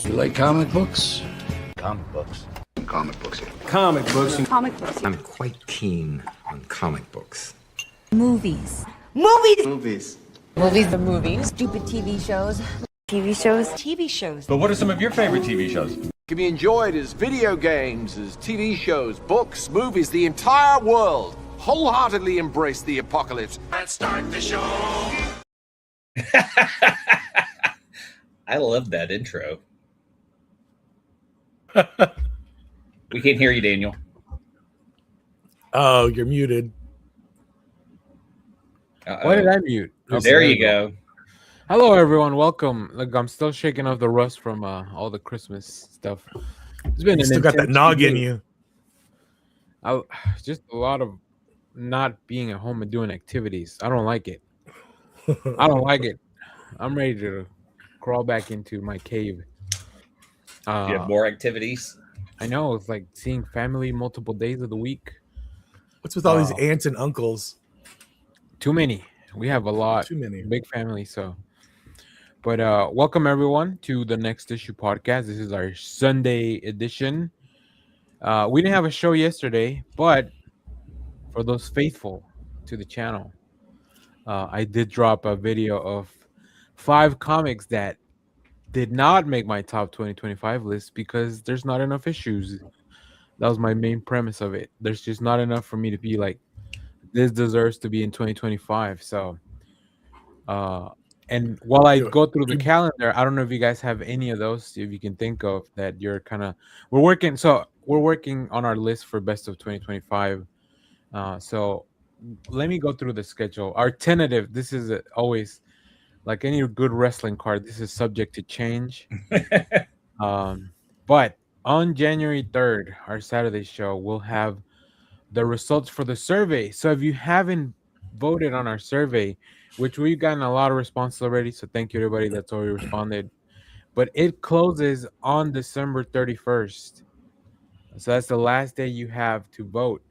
You like comic books? Comic books. Comic books. Comic books. Comic books. I'm quite keen on comic books. Movies. Movies. The movies. Stupid TV shows. TV shows. But what are some of your favorite TV shows? Can be enjoyed as video games, as TV shows, books, movies, the entire world. Wholeheartedly embrace the apocalypse. Let's start the show. I love that intro. We can't hear you, Daniel. Oh, you're muted. Uh-oh. Why did I mute? There you go. Hello, everyone. Welcome. Look, I'm still shaking off the rust from all the Christmas stuff. It's been You still got that nog in you. Just a lot of not being at home and doing activities. I don't like it. I don't like it. I'm ready to crawl back into my cave. Do you have more activities? I know. It's like seeing family multiple days of the week. What's with all these aunts and uncles? Too many. We have a lot. Too many. Big family. So, but welcome everyone to the Next Issue podcast. This is our Sunday edition. We didn't have a show yesterday, but for those faithful to the channel, I did drop a video of 5 comics that did not make my top 2025 list because there's not enough issues. That was my main premise of it. There's just not enough for me to be like, this deserves to be in 2025. So, and while I go through the calendar, I don't know if you guys have any of those, if you can think of that you're kind of, we're working on our list for best of 2025. So let me go through the schedule. Our tentative, this is always like any good wrestling card, this is subject to change. But on January 3rd, our Saturday show, we'll have the results for the survey. So if you haven't voted on our survey, which we've gotten a lot of responses already, so thank you everybody that's already responded, but it closes on December 31st. So that's the last day you have to vote,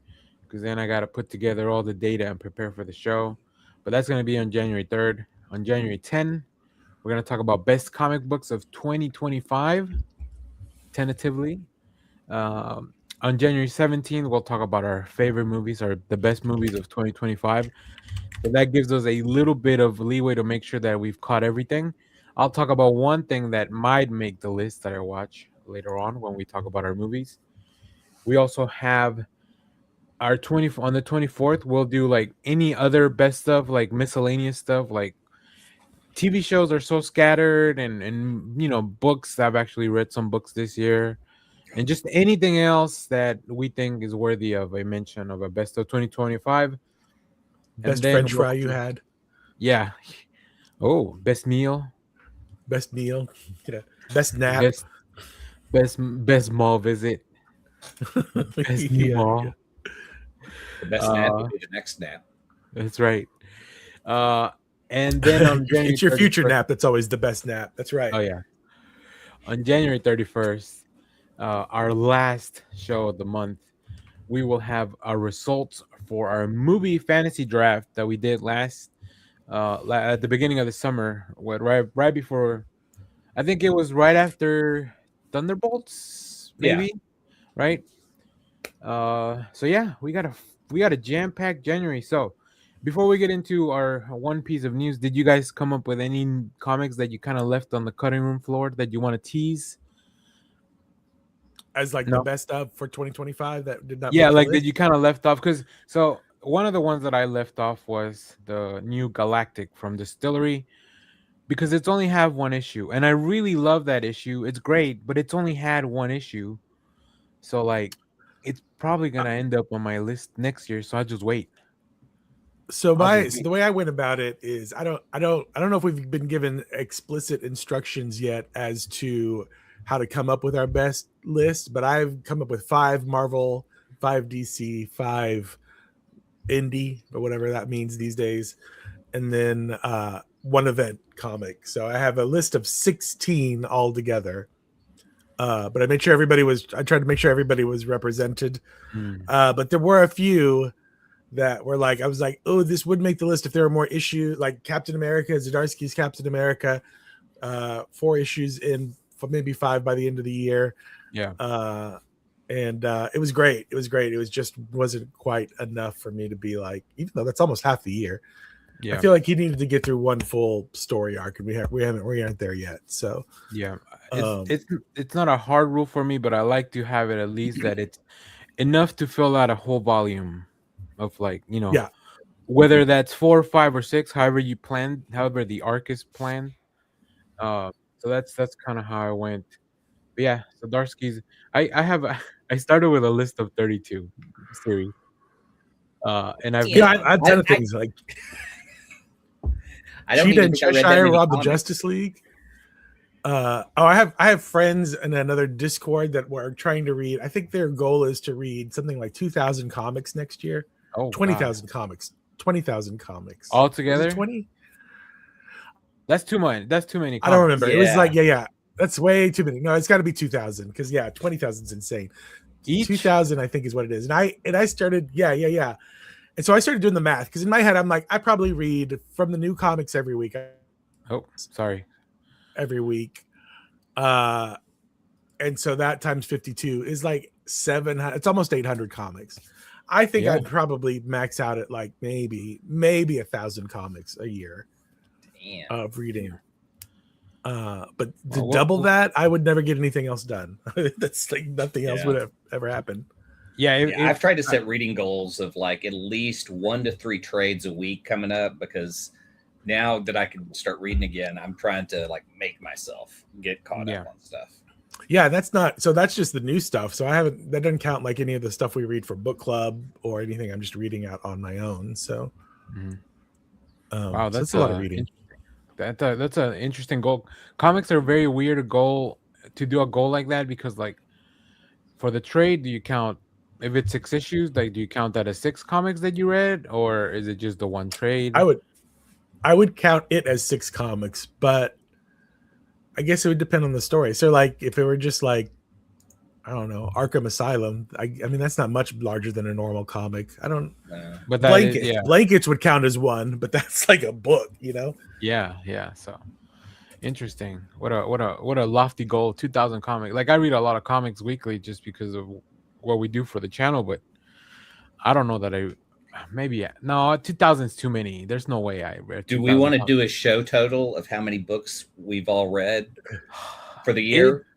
because then I got to put together all the data and prepare for the show. But that's going to be on January 3rd. On January 10th, we're going to talk about best comic books of 2025, tentatively. On January 17th, we'll talk about our favorite movies, or the best movies of 2025. So that gives us a little bit of leeway to make sure that we've caught everything. I'll talk about one thing that might make the list that I watch later on when we talk about our movies. We also have our on the 24th, we'll do like any other best stuff, like miscellaneous stuff, like TV shows are so scattered, and you know, books. I've actually read some books this year, and just anything else that we think is worthy of a mention of a best of 2025. Best French fry you had. Yeah. Oh, best meal. Best meal. Yeah. Best nap. Best mall visit. Best new mall. Yeah. The best nap will be the next nap. That's right. And then on January it's your future 31st, nap that's always the best nap. That's right. Oh yeah. On January 31st, our last show of the month, we will have our results for our movie fantasy draft that we did last at the beginning of the summer. Right before, I think it was right after Thunderbolts, maybe. Yeah. Right. So yeah, we got a jam-packed January. So before we get into our one piece of news, did you guys come up with any comics that you kind of left on the cutting room floor that you want to tease as like the best of for 2025 that did not? Yeah, like that you kind of left off, because so one of the ones that I left off was the new Galactic from Distillery, because it's only have one issue, and I really love that issue. It's great, but it's only had one issue, so like it's probably gonna end up on my list next year. So I'll just wait. So the way I went about it is I don't know if we've been given explicit instructions yet as to how to come up with our best list, but I've come up with 5 Marvel, 5 DC, 5 indie, or whatever that means these days, and then 1 event comic. So I have a list of 16 altogether. But I tried to make sure everybody was represented. But there were a few that were like, I was like, oh, this would make the list if there were more issues, like Captain America, Zdarsky's Captain America, 4 issues in maybe 5 by the end of the year. Yeah. And it was great. It was great. It was just wasn't quite enough for me to be like, even though that's almost half the year. Yeah. I feel like he needed to get through one full story arc, and we aren't there yet. So yeah, it's not a hard rule for me, but I like to have it at least that it's enough to fill out a whole volume of, like, yeah. whether that's 4, 5, or 6, however the arc is planned. So that's kind of how I went. But yeah, so Darsky's. I started with a list of 32 series. And I've I've done things like I don't Cheetah even and think I read that Cheshire many robbed the comics. Justice League. I have friends in another Discord that were trying to read. I think their goal is to read something like 2,000 comics next year. 20,000 comics. 20,000 comics altogether. 20. That's too much. That's too many. I don't remember. Yeah. It was like yeah. That's way too many. No, it's got to be 2,000 because 20,000 is insane. Each? 2,000 I think is what it is. And I started and so I started doing the math because in my head I'm like, I probably read from the new comics every week. Oh, sorry. Every week. And so that times 52 is like 700. It's almost 800 comics. I think I'd probably max out at like maybe 1,000 comics a year. Damn. Of reading. But to double that, I would never get anything else done. That's like nothing else would have ever happened. Yeah, I've tried to set reading goals of like at least 1 to 3 trades a week coming up, because now that I can start reading again, I'm trying to like make myself get caught up on stuff. Yeah, that's just the new stuff. So that doesn't count like any of the stuff we read for book club or anything. I'm just reading out on my own. So wow, that's a lot of reading. That's an interesting goal. Comics are very weird to do a goal like that, because like for the trade, do you count if it's 6 issues? Like, do you count that as 6 comics that you read, or is it just the one trade? I would count it as 6 comics, but I guess it would depend on the story. So like if it were just like, I don't know, Arkham Asylum, I mean that's not much larger than a normal comic. I don't but Blankets would count as 1, but that's like a book, Yeah. So interesting. What a lofty goal. 2,000 comics. Like, I read a lot of comics weekly just because of what we do for the channel, but I don't know that no, 2,000 is too many. There's no way I read. Do we want to do a show total of how many books we've all read for the year?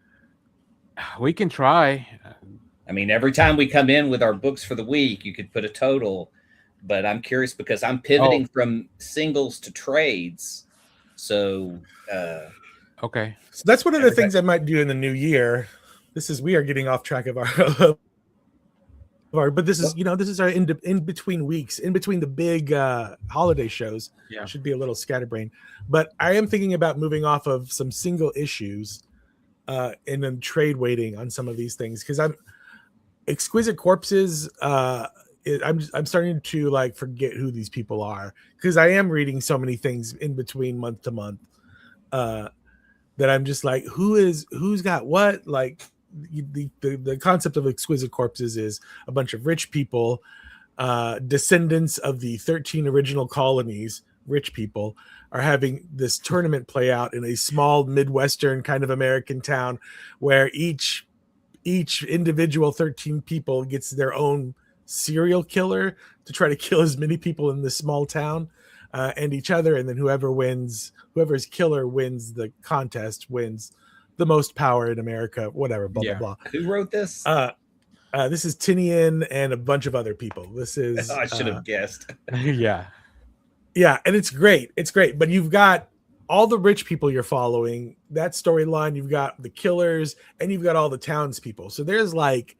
We can try. I mean, every time we come in with our books for the week, you could put a total, but I'm curious because I'm pivoting from singles to trades. So, okay. So that's one of the things I might do in the new year. We are getting off track of our but this is this is our in between weeks, in between the big holiday shows. Should be a little scatterbrained, but I am thinking about moving off of some single issues and then trade waiting on some of these things, because I'm Exquisite Corpses. I'm starting to like forget who these people are, because I am reading so many things in between month to month that I'm just like, who's got what. Like the concept of Exquisite Corpses is a bunch of rich people, descendants of the 13 original colonies. Rich people are having this tournament play out in a small Midwestern kind of American town, where each individual 13 people gets their own serial killer to try to kill as many people in this small town and each other, and then whoever's killer wins the contest, wins the most power in America, whatever, blah blah. Who wrote this? This is Tinian and a bunch of other people. This is I should have guessed. Yeah, and it's great. It's great. But you've got all the rich people you're following, that storyline, you've got the killers, and you've got all the townspeople. So there's like,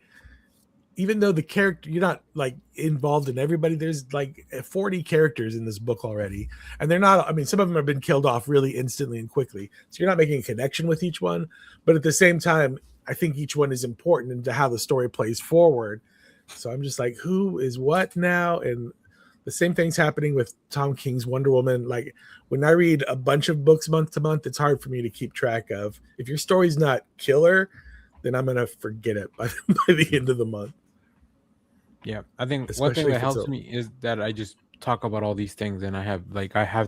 even though the character, you're not like involved in everybody, there's like 40 characters in this book already. And they're not, I mean, some of them have been killed off really instantly and quickly. So you're not making a connection with each one. But at the same time, I think each one is important into how the story plays forward. So I'm just like, who is what now? And the same thing's happening with Tom King's Wonder Woman. Like, when I read a bunch of books month to month, it's hard for me to keep track of. If your story's not killer, then I'm going to forget it by the end of the month. Yeah, I think one thing that helps me is that I just talk about all these things, and I have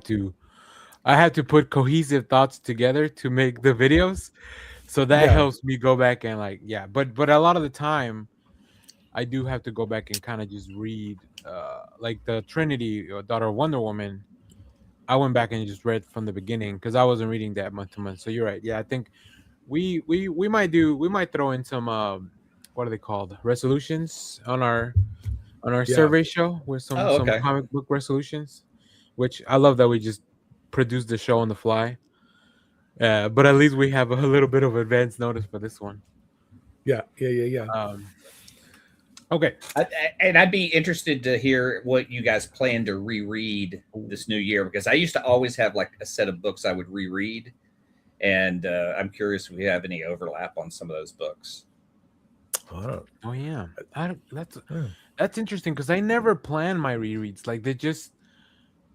to put cohesive thoughts together to make the videos. So that Yeah. helps me go back and like, yeah. But a lot of the time, I do have to go back and kind of just read, like the Trinity, daughter of Wonder Woman. I went back and just read from the beginning because I wasn't reading that month to month. So you're right. Yeah, I think we might throw in some what are they called, resolutions on our Yeah. survey show with Oh, some okay. comic book resolutions, which I love that we just produce the show on the fly. But at least we have a little bit of advance notice for this one. Yeah. Yeah. Okay. And I'd be interested to hear what you guys plan to reread this new year, because I used to always have like a set of books I would reread, and I'm curious if we have any overlap on some of those books. Oh, Oh yeah, that's Hmm. that's interesting because I never plan my rereads. Like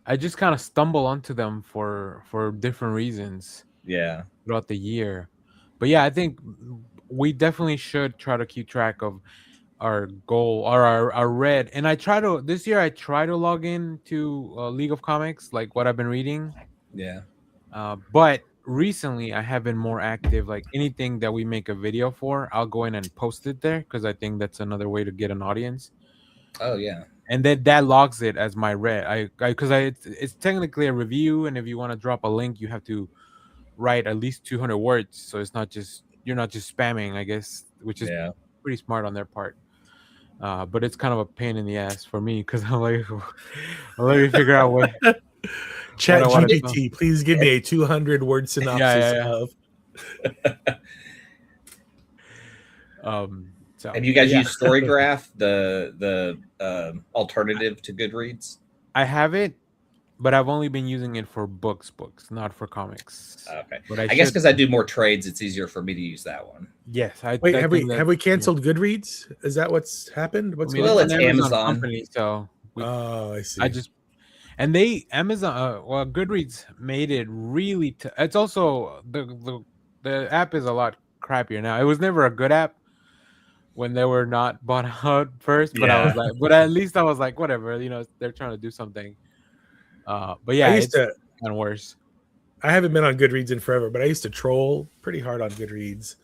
I just kind of stumble onto them for different reasons Yeah. throughout the year. But yeah, I think we definitely should try to keep track of our goal or our read. And I try to this year I try to log in to League of Comics, like what I've been reading. Yeah. But recently I have been more active. Like anything that we make a video for, I'll go in and post it there because I think that's another way to get an audience. Oh, yeah. And then that logs it as my read. It's technically a review, and if you want to drop a link, you have to write at least 200 words. So it's not just you're not just spamming, I guess, which is Yeah. pretty smart on their part. But it's kind of a pain in the ass for me because I'm like, let me figure out what Chat I wanna know. GPT, please give me a 200-word synopsis yeah. of. So Have you guys yeah. used Storygraph, the alternative to Goodreads? I have it, but I've only been using it for books, not for comics. Okay. But I guess because I do more trades, it's easier for me to use that one. yes, Wait, I have think we canceled Goodreads? Is that what's happened? What's I mean, going Well, on? it's an Amazon. company, so Oh, I see. I just and they Amazon well Goodreads made it really it's also the app is a lot crappier now. It was never a good app when they were not bought out first, but I was Yeah. like, but at least I was like, whatever, they're trying to do something. But yeah, I used it's to. kind of worse. I haven't been on Goodreads in forever, but I used to troll pretty hard on Goodreads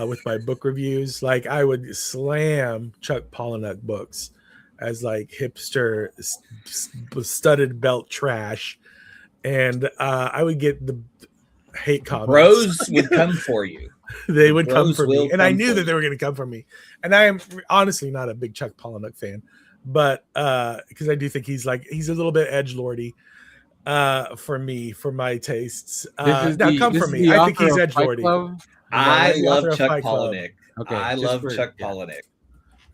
with my book reviews. Like I would slam Chuck Palahniuk books as like hipster studded belt trash, and I would get the hate comments. Bros would come for you. They would come Bros for me, will and I come knew for that you. they were going to come for me. And I am honestly not a big Chuck Palahniuk fan, but because I do think he's a little bit edgelordy for my tastes. Come for me. I think he's edgelordy. I the love author of Chuck Fight Club. Palahniuk. Okay, I just love for- Chuck yeah. Palahniuk.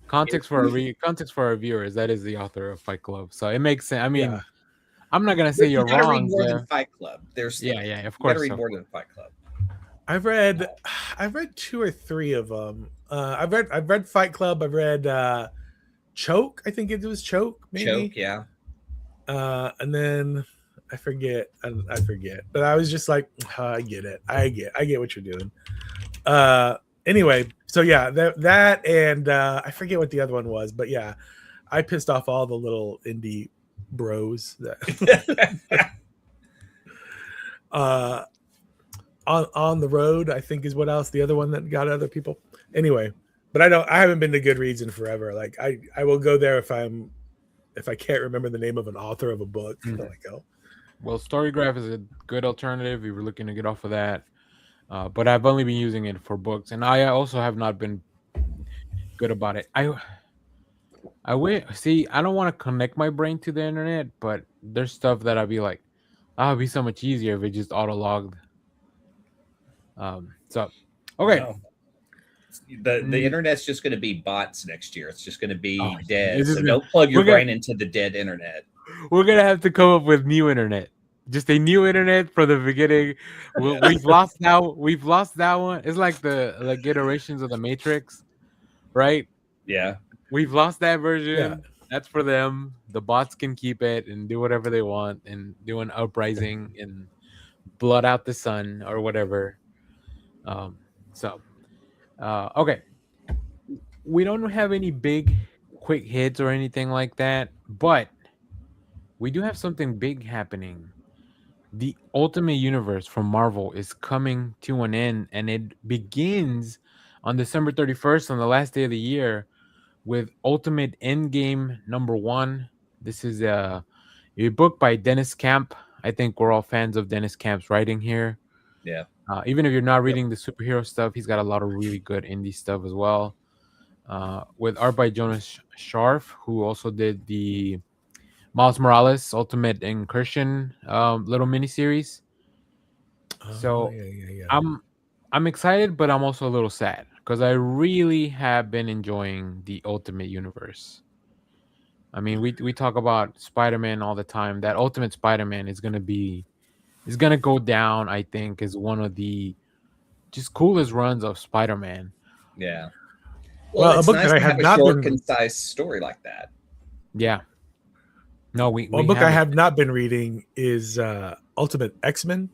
Context for our viewers, that is the author of Fight Club, so it makes sense. I mean, Yeah. I'm not gonna say You you're gotta read wrong. more Jeff. than Fight Club. There's Of you gotta course. read more than Fight Club. I've read 2 or 3 of them. I've read Fight Club. I've read Choke. I think it was Choke. Maybe. Choke, yeah. And then I forget. But I was just like, I get it. I get what you're doing. Anyway, so yeah, that and I forget what the other one was, but yeah, I pissed off all the little indie bros that on the road, I think is what else the other one that got other people. Anyway, but I haven't been to Goodreads in forever. Like I will go there if I can't remember the name of an author of a book. I'm like, oh. Well, Storygraph is a good alternative if you're looking to get off of that. But I've only been using it for books, and I also have not been good about it. I don't want to connect my brain to the internet, but there's stuff that I'd be like, it'd be so much easier if it just auto logged. So okay. No. The internet's just going to be bots next year. It's just going to be dead. So don't plug your brain into the dead internet. We're gonna have to come up with new internet. Just a new internet for the beginning. We've lost that one. It's like the iterations of the Matrix, right? Yeah. We've lost that version. Yeah. That's for them. The bots can keep it and do whatever they want and do an uprising and blood out the sun or whatever. Okay. We don't have any big quick hits or anything like that, but we do have something big happening the Ultimate Universe from Marvel is coming to an end, and it begins on December 31st, on the last day of the year, with Ultimate Endgame #1. This is a book by Dennis Camp. I think we're all fans of Dennis Camp's writing here. Yeah. Even if you're not reading the superhero stuff, he's got a lot of really good indie stuff as well. With art by Jonas Scharf, who also did the Miles Morales Ultimate Incursion little miniseries. So yeah. I'm excited, but I'm also a little sad because I really have been enjoying the Ultimate Universe. I mean, we talk about Spider-Man all the time. That Ultimate Spider-Man is gonna go down, I think, as one of the just coolest runs of Spider-Man. Yeah. Well, a It's book nice that I to have have a not short, been concise story like that. Yeah. No, well, a we book I haven't. have not been reading is Ultimate X-Men,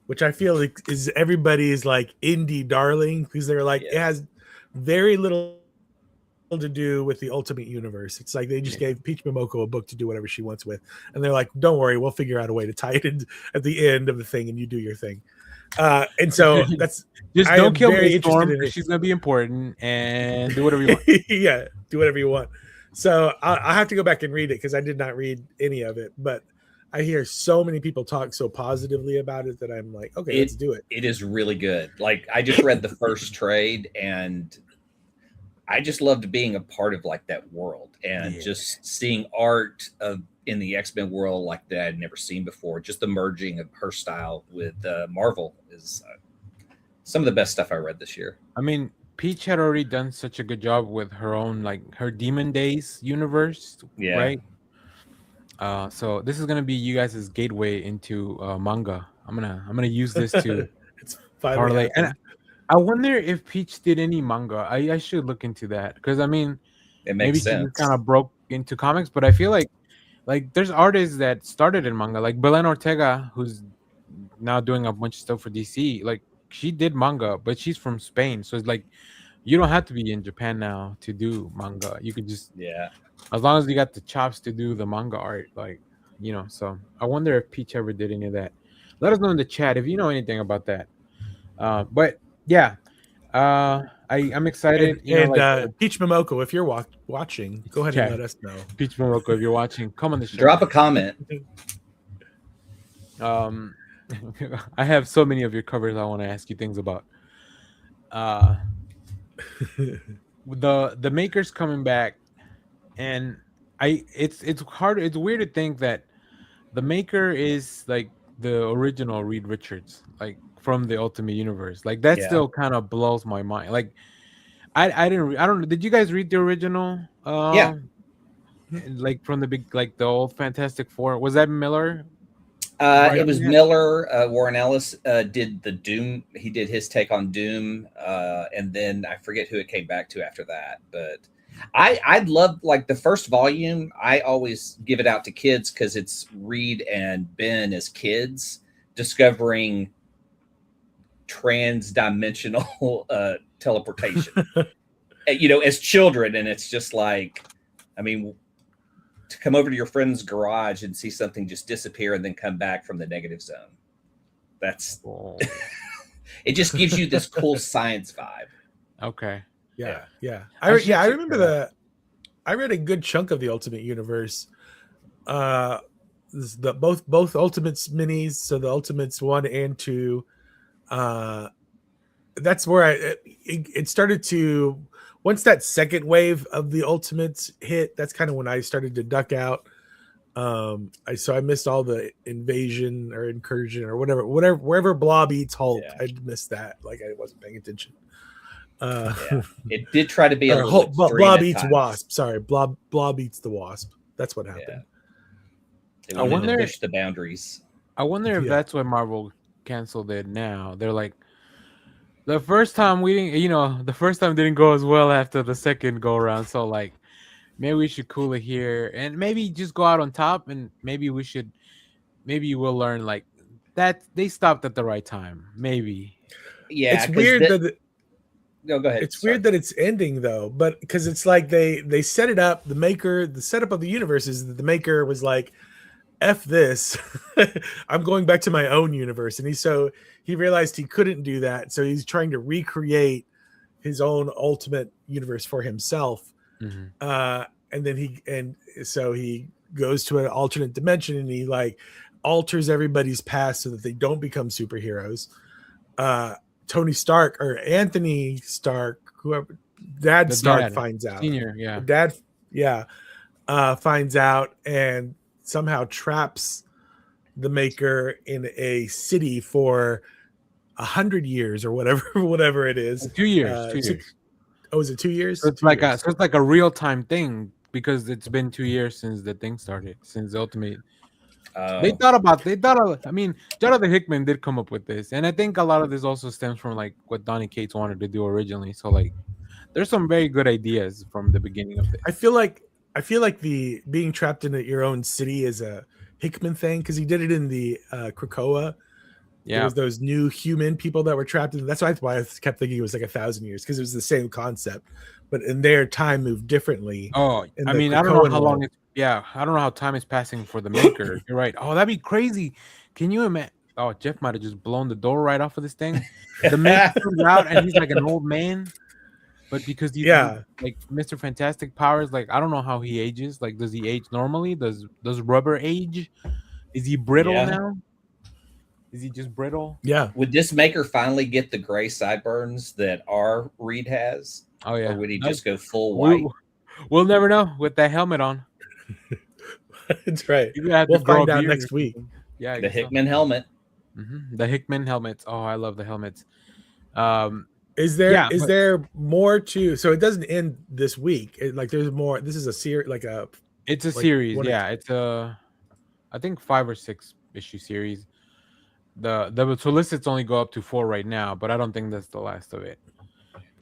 which I feel like is everybody's like indie darling because they're like it Yeah. has very little to do with the Ultimate Universe. It's like they just Yeah. gave Peach Momoko a book to do whatever she wants with, and they're like, "Don't worry, we'll figure out a way to tie it in at the end of the thing, and you do your thing." And so that's Just I don't am kill very Miss interested Storm in because it. she's gonna be important, and do whatever you want. Yeah, do whatever you want. So I'll have to go back and read it because I did not read any of it, but I hear so many people talk so positively about it that I'm like, okay, let's do it. It is really good. Like I just read the first trade and I just loved being a part of like that world and just seeing art of in the X-Men world like that I'd never seen before. Just the merging of her style with Marvel is some of the best stuff I read this year. I mean, Peach had already done such a good job with her own like her Demon Days universe, Yeah. right? So this is gonna be you guys' gateway into manga. I'm gonna use this to It's finally parlay. And happened. I wonder if Peach did any manga. I should look into that because I mean, It maybe makes she just sense. kind of broke into comics, but I feel like there's artists that started in manga, like Belen Ortega, who's now doing a bunch of stuff for DC. Like she did manga, but she's from Spain, so it's like you don't have to be in Japan now to do manga. You could just, Yeah. as long as you got the chops to do the manga art, like So I wonder if Peach ever did any of that. Let us know in the chat if you know anything about that. But yeah, I'm excited. And Peach Momoko, if you're watching, go ahead and Chat. let us know. Peach Morocco, if you're watching, come on the show. Drop a comment. I have so many of your covers I want to ask you things about. The Maker's coming back, and it's hard. It's weird to think that the Maker is like the original Reed Richards, like from the Ultimate Universe. Like that Yeah. still kind of blows my mind. Like I don't. Did you guys read the original? Yeah. Like from the big, like the old Fantastic Four. Was that Miller? It was Miller. Warren Ellis did the Doom. He did his take on Doom, and then I forget who it came back to after that. But I'd love like the first volume. I always give it out to kids because it's Reed and Ben as kids discovering trans-dimensional teleportation. As children, and it's just like, I mean, to come over to your friend's garage and see something just disappear and then come back from the negative zone. That's it just gives you this cool science vibe. Okay. Yeah. I I should remember check I read a good chunk of the Ultimate Universe. Both Ultimates minis, so the Ultimates 1 and 2. That's where it started to, once that second wave of the Ultimates hit, that's kind of when I started to duck out. I missed all the invasion or incursion or whatever wherever Blob eats Hulk. Yeah. I missed that, like I wasn't paying attention. It did try to be a little Blob at eats times. Wasp. Sorry, Blob eats the Wasp. That's what happened. They wanted to push the boundaries. I wonder if that's why Marvel canceled it now. They're like, the first time the first time didn't go as well after the second go around. So like, maybe we should cool it here and maybe just go out on top, and maybe we'll learn like that they stopped at the right time. Maybe. Yeah, it's weird No, go ahead. It's weird that it's ending though, but because it's like they set it up. The setup of the universe is that the Maker was like F this. I'm going back to my own universe. And he realized he couldn't do that. So he's trying to recreate his own ultimate universe for himself. Mhm. And so he goes to an alternate dimension and he like alters everybody's past so that they don't become superheroes. Tony Stark or Anthony Stark, whoever Dad The Stark dad, finds out. senior, yeah. Dad, yeah, finds out and somehow traps the Maker in a city for 100 years or whatever it is. 2 years. 2 years. Oh, is it 2 years? So it's 2 like years. it's like a real time thing because it's been 2 years since the thing started, since the Ultimate. They thought. I mean, Jonathan Hickman did come up with this, and I think a lot of this also stems from like what Donny Cates wanted to do originally. So like, there's some very good ideas from the beginning of this. I feel like the being trapped in your own city is a Hickman thing because he did it in the Krakoa. There Yeah. was those new human people that were trapped in. That's why I kept thinking it was like 1,000 years because it was the same concept, but in their time moved differently. Oh, in I the mean, I don't know Krakoan how long world. it's. Yeah, I don't know how time is passing for the Maker. You're right. Oh, that'd be crazy. Can you imagine? Oh, Jeff might have just blown the door right off of this thing. The Maker comes out and he's like an old man, but because he's like Mr. Fantastic powers, like I don't know how he ages. Like, does he age normally? Does rubber age? Is he brittle now? Is he just brittle? Yeah. Would this Maker finally get the gray sideburns that our Reed has? Oh yeah. Or would he just go full white? We'll never know with that helmet on. That's right. We'll find out next week. Yeah, the Hickman helmet. The Hickman helmets. Oh, I love the helmets. Is there more to? So it doesn't end this week. Like there's more. This is a series, It's a series. Yeah, it's a, I think 5 or 6 issue series. The solicits only go up to 4 right now, but I don't think that's the last of it.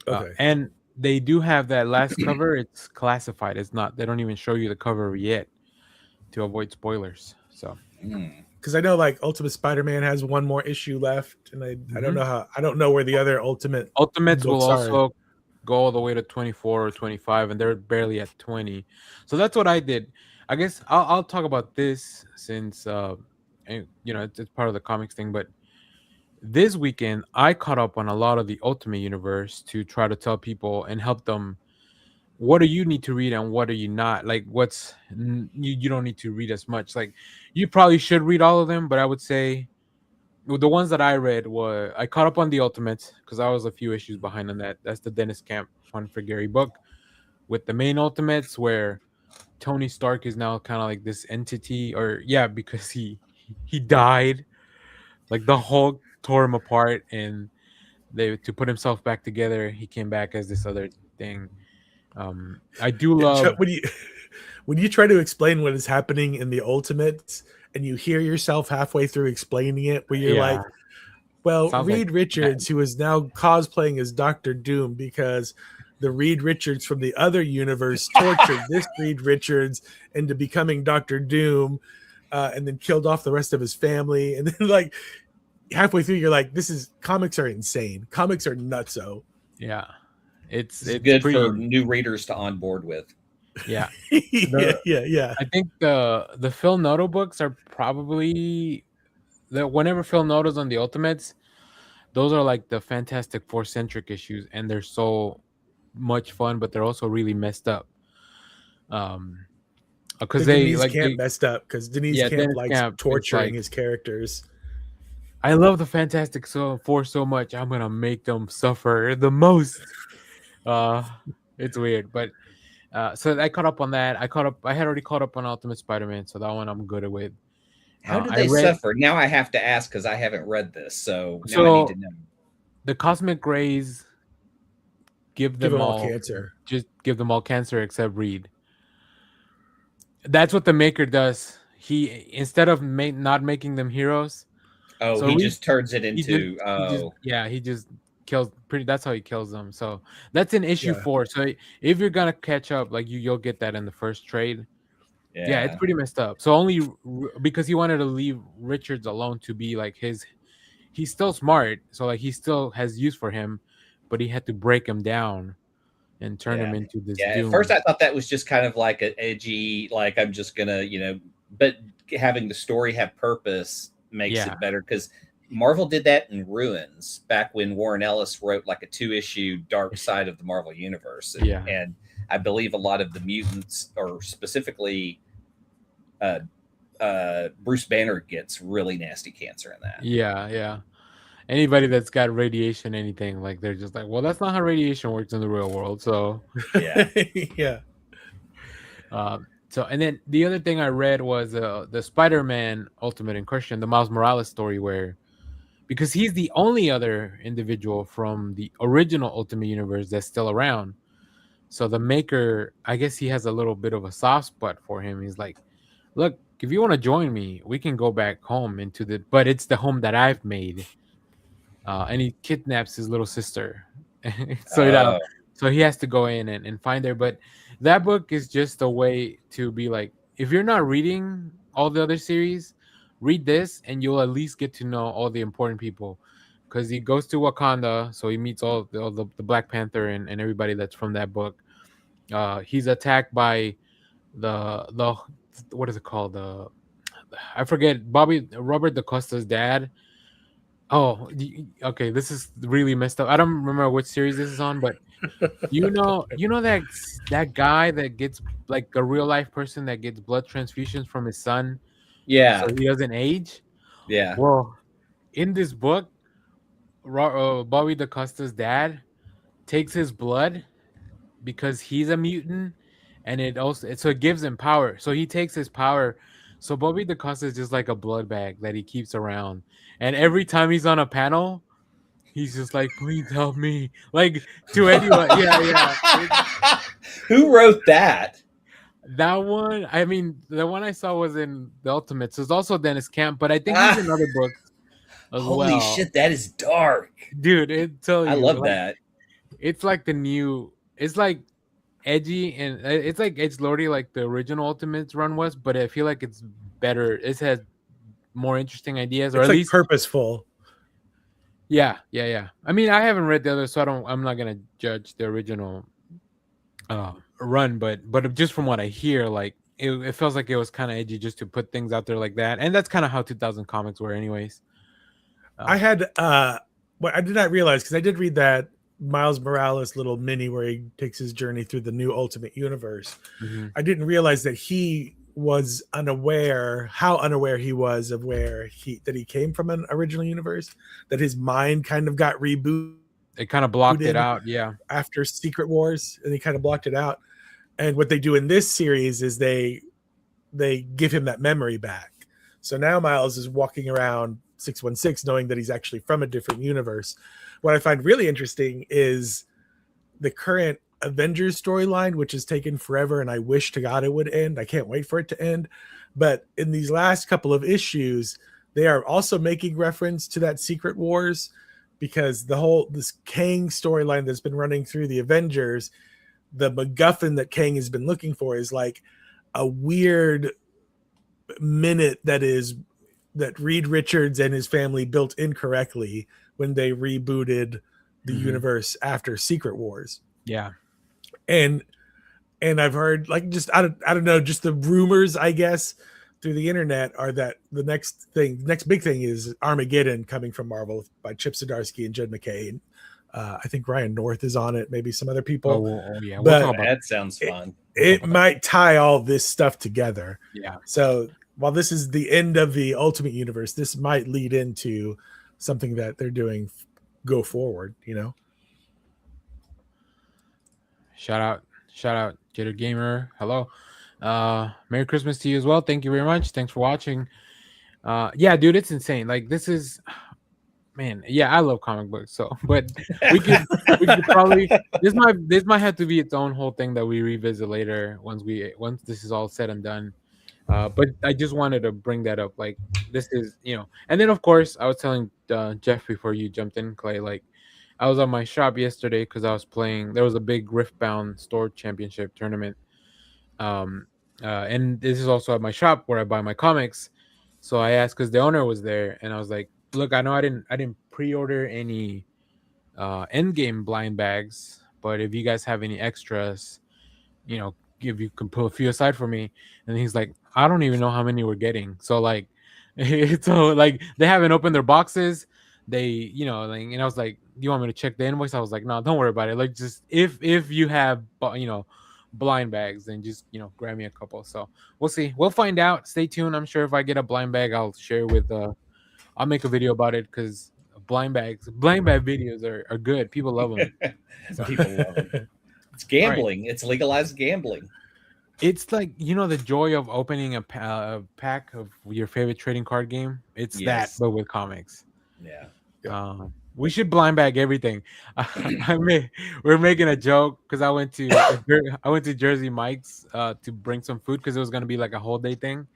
Okay. And they do have that last cover. It's classified. It's not. They don't even show you the cover yet to avoid spoilers. So. Because I know like Ultimate Spider-Man has one more issue left, and I don't know where the other Ultimates will also go all the way to 24 or 25, and they're barely at 20. So that's what I did. I guess I'll talk about this since it's part of the comics thing. But this weekend I caught up on a lot of the Ultimate Universe to try to tell people and help them. What do you need to read and what are you not? Like, you don't need to read as much. Like, you probably should read all of them, but I would say the ones that I read were, I caught up on the Ultimates because I was a few issues behind on that. That's the Dennis Camp Fun for Gary book with the main Ultimates where Tony Stark is now kind of like this entity, because he died. Like the Hulk tore him apart, and to put himself back together, he came back as this other thing. I do love when you try to explain what is happening in the Ultimates and you hear yourself halfway through explaining it, where you're like, well, Sounds Reed like Richards, who is now cosplaying as Dr. Doom because the Reed Richards from the other universe tortured this Reed Richards into becoming Dr. Doom, and then killed off the rest of his family. And then like halfway through, you're like, comics are insane. Comics are nutso. Yeah. It's good for new readers to onboard with. Yeah. Yeah. I think the Phil Noto books are probably whenever Phil Noto's on the Ultimates, those are like the Fantastic Four centric issues, and they're so much fun, but they're also really messed up. Because Denise Camp messed up because Denise Camp likes torturing his characters. I love the Fantastic Four so much. I'm gonna make them suffer the most. It's weird, but so I caught up on that. I had already caught up on Ultimate Spider-Man, so that one I'm good with. How did they suffer? Now I have to ask because I haven't read this, so now I need to know. The Cosmic Rays give them all cancer. Just give them all cancer except Reed. That's what the Maker does. He, instead of not making them heroes. Oh, so he just turns it into. He just kills. That's how he kills them. So that's in issue 4. So if you're gonna catch up, like you'll get that in the first trade. Yeah, it's pretty messed up. So only because he wanted to leave Richards alone to be like his. He's still smart, so like he still has use for him, but he had to break him down and turn him into this. Yeah, at first I thought that was just kind of like an edgy, like I'm just gonna, but having the story have purpose makes Yeah. it better, because Marvel did that in Ruins back when Warren Ellis wrote like a 2-issue Dark Side of the Marvel Universe. Yeah. And I believe a lot of the mutants, or specifically Bruce Banner, gets really nasty cancer in that. Yeah. Anybody that's got radiation, anything, like they're just like, well, that's not how radiation works in the real world. So Yeah. Yeah. So, and then the other thing I read was the Spider-Man Ultimate in Question, the Miles Morales story, where because he's the only other individual from the original Ultimate Universe that's still around. So the maker, I guess he has a little bit of a soft spot for him. He's like, look, if you want to join me, we can go back home but it's the home that I've made. And he kidnaps his little sister. So so he has to go in and find her. But that book is just a way to be like, if you're not reading all the other series, read this and you'll at least get to know all the important people. Because he goes to Wakanda, so he meets all the Black Panther and everybody that's from that book. He's attacked by the what is it called? I forget, Robert DaCosta's dad. Oh, okay. This is really messed up. I don't remember which series this is on, but you know that guy that gets like a real life person that gets blood transfusions from his son, Yeah. so he doesn't age. Yeah. Well, in this book, Bobby DaCosta's dad takes his blood because he's a mutant, and it gives him power. So he takes his power. So Bobby DaCosta is just like a blood bag that he keeps around, and every time he's on a panel, he's just like, please help me. Like to anyone. Yeah. Who wrote that? That one, I mean, the one I saw was in the Ultimates. There's also Dennis Camp, but I think he's in other books as Holy well. shit, that is dark. Dude, I love that. It's like it's like edgy, and it's like edgelordy like the original Ultimates run was, but I feel like it's better. It has more interesting ideas, or It's at like least purposeful. Yeah. I mean, I haven't read the other, so I'm not gonna judge the original run, but just from what I hear, like it feels like it was kind of edgy just to put things out there like that, and that's kind of how 2000 comics were, anyways. I had what I did not realize, because I did read that Miles Morales little mini where he takes his journey through the new Ultimate Universe. Mm-hmm. I didn't realize that he was how unaware he was of that he came from an original universe, that his mind kind of got rebooted. It kind of blocked it out, yeah. After Secret Wars, and he kind of blocked it out. And what they do in this series is they give him that memory back. So now Miles is walking around 616 knowing that he's actually from a different universe. What I find really interesting is the current Avengers storyline, which has taken forever, and I wish to God it would end. I can't wait for it to end. But in these last couple of issues, they are also making reference to that Secret Wars, because this Kang storyline that's been running through the Avengers, the MacGuffin that Kang has been looking for is like a weird minute that Reed Richards and his family built incorrectly when they rebooted the universe after Secret Wars. Yeah. And I've heard, like, just I don't know, just the rumors, I guess, through the internet are that the next big thing is Armageddon coming from Marvel by Chip Zdarsky and Jed McKay. I think Ryan North is on it, maybe some other people. Oh yeah, but that sounds fun. It might tie all this stuff together. Yeah. So while this is the end of the Ultimate Universe, this might lead into something that they're doing go forward, you know? Shout out Jitter Gamer. Hello. Merry Christmas to you as well. Thank you very much. Thanks for watching. Yeah, dude, it's insane. Like, this is, man, yeah, I love comic books. So, but we could probably, this might have to be its own whole thing that we revisit later once this is all said and done. But I just wanted to bring that up. Like, this is, and then of course I was telling Jeff before you jumped in, Clay, like, I was on my shop yesterday because I was playing. There was a big Riftbound store championship tournament, and this is also at my shop where I buy my comics. So I asked because the owner was there, and I was like, "Look, I know I didn't pre-order any Endgame blind bags, but if you guys have any extras, if you can pull a few aside for me. And he's like, I don't even know how many we're getting. So like, so like they haven't opened their boxes. They, you know, like, and I was like, do you want me to check the invoice? I was like, no, don't worry about it. Like, just if you have, you know, blind bags, then just, you know, grab me a couple. So we'll see. We'll find out. Stay tuned. I'm sure if I get a blind bag, I'll share with I'll make a video about it, because blind bag videos are good. People love them. People love them. It's gambling. It's legalized gambling. It's like, you know, the joy of opening a pack of your favorite trading card game. It's that, but with comics. Yeah. We should blind bag everything. We're making a joke because I went to Jersey Mike's to bring some food because it was gonna be like a whole day thing.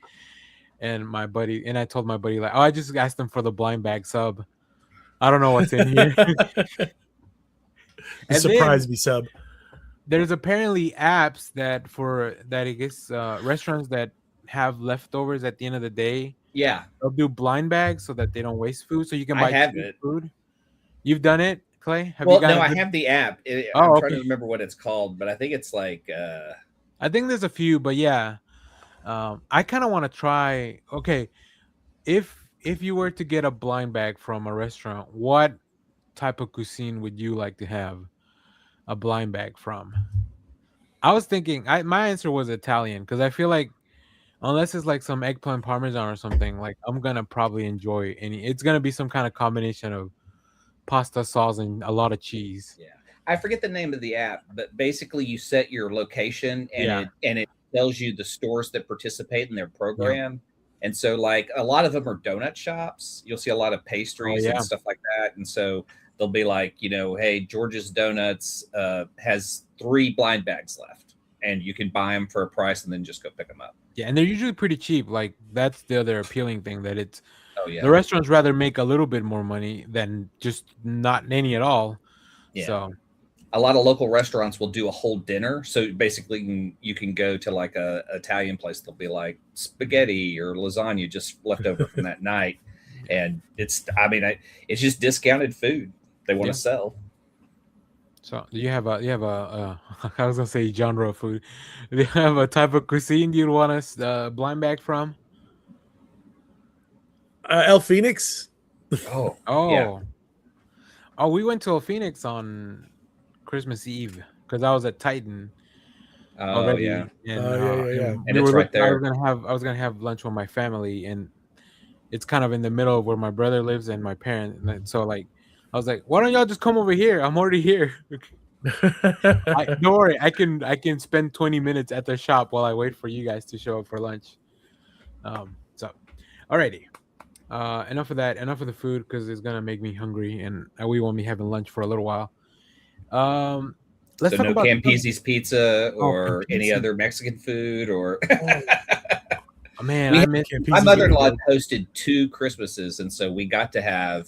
And I told my buddy, like, oh, I just asked them for the blind bag sub. I don't know what's in here. And surprise me sub. There's apparently apps that I guess restaurants that have leftovers at the end of the day. Yeah, they'll do blind bags so that they don't waste food. So you can buy food. You've done it, Clay? I have the app. I'm trying to remember what it's called, but I think it's like. I think there's a few, but yeah, I kind of want to try. Okay, if you were to get a blind bag from a restaurant, what type of cuisine would you like to have a blind bag from? I was thinking, my answer was Italian, because I feel like unless it's like some eggplant parmesan or something, like I'm gonna probably enjoy any. It's gonna be some kind of combination of pasta sauce and a lot of cheese. Yeah, I forget the name of the app, but basically you set your location and it tells you the stores that participate in their program. Yeah. And so, like, a lot of them are donut shops. You'll see a lot of pastries and stuff like that. And so they'll be like, you know, hey, George's Donuts has 3 blind bags left, and you can buy them for a price and then just go pick them up. Yeah, and they're usually pretty cheap. Like, that's the other appealing thing, that it's the restaurants rather make a little bit more money than just not any at all. Yeah. So a lot of local restaurants will do a whole dinner. So basically you can go to like a Italian place. They'll be like spaghetti or lasagna just left over from that night. And it's just discounted food they want to sell. So do you have a I was gonna say genre of food. Do you have a type of cuisine you'd want us blind bag from? El Phoenix. Oh, yeah. Oh, we went to El Phoenix on Christmas Eve because I was at Titan. Already. Yeah. And, and it's right there. I was gonna have lunch with my family, and it's kind of in the middle of where my brother lives and my parents. And so, like, I was like, "Why don't y'all just come over here? I'm already here." Don't worry, I can spend 20 minutes at the shop while I wait for you guys to show up for lunch. So, alrighty. Enough of that. Enough of the food, because it's gonna make me hungry, and we won't be having lunch for a little while. Let's talk about Campese's pizza or any other Mexican food or. Oh, man, my mother-in-law hosted 2 Christmases, and so we got to have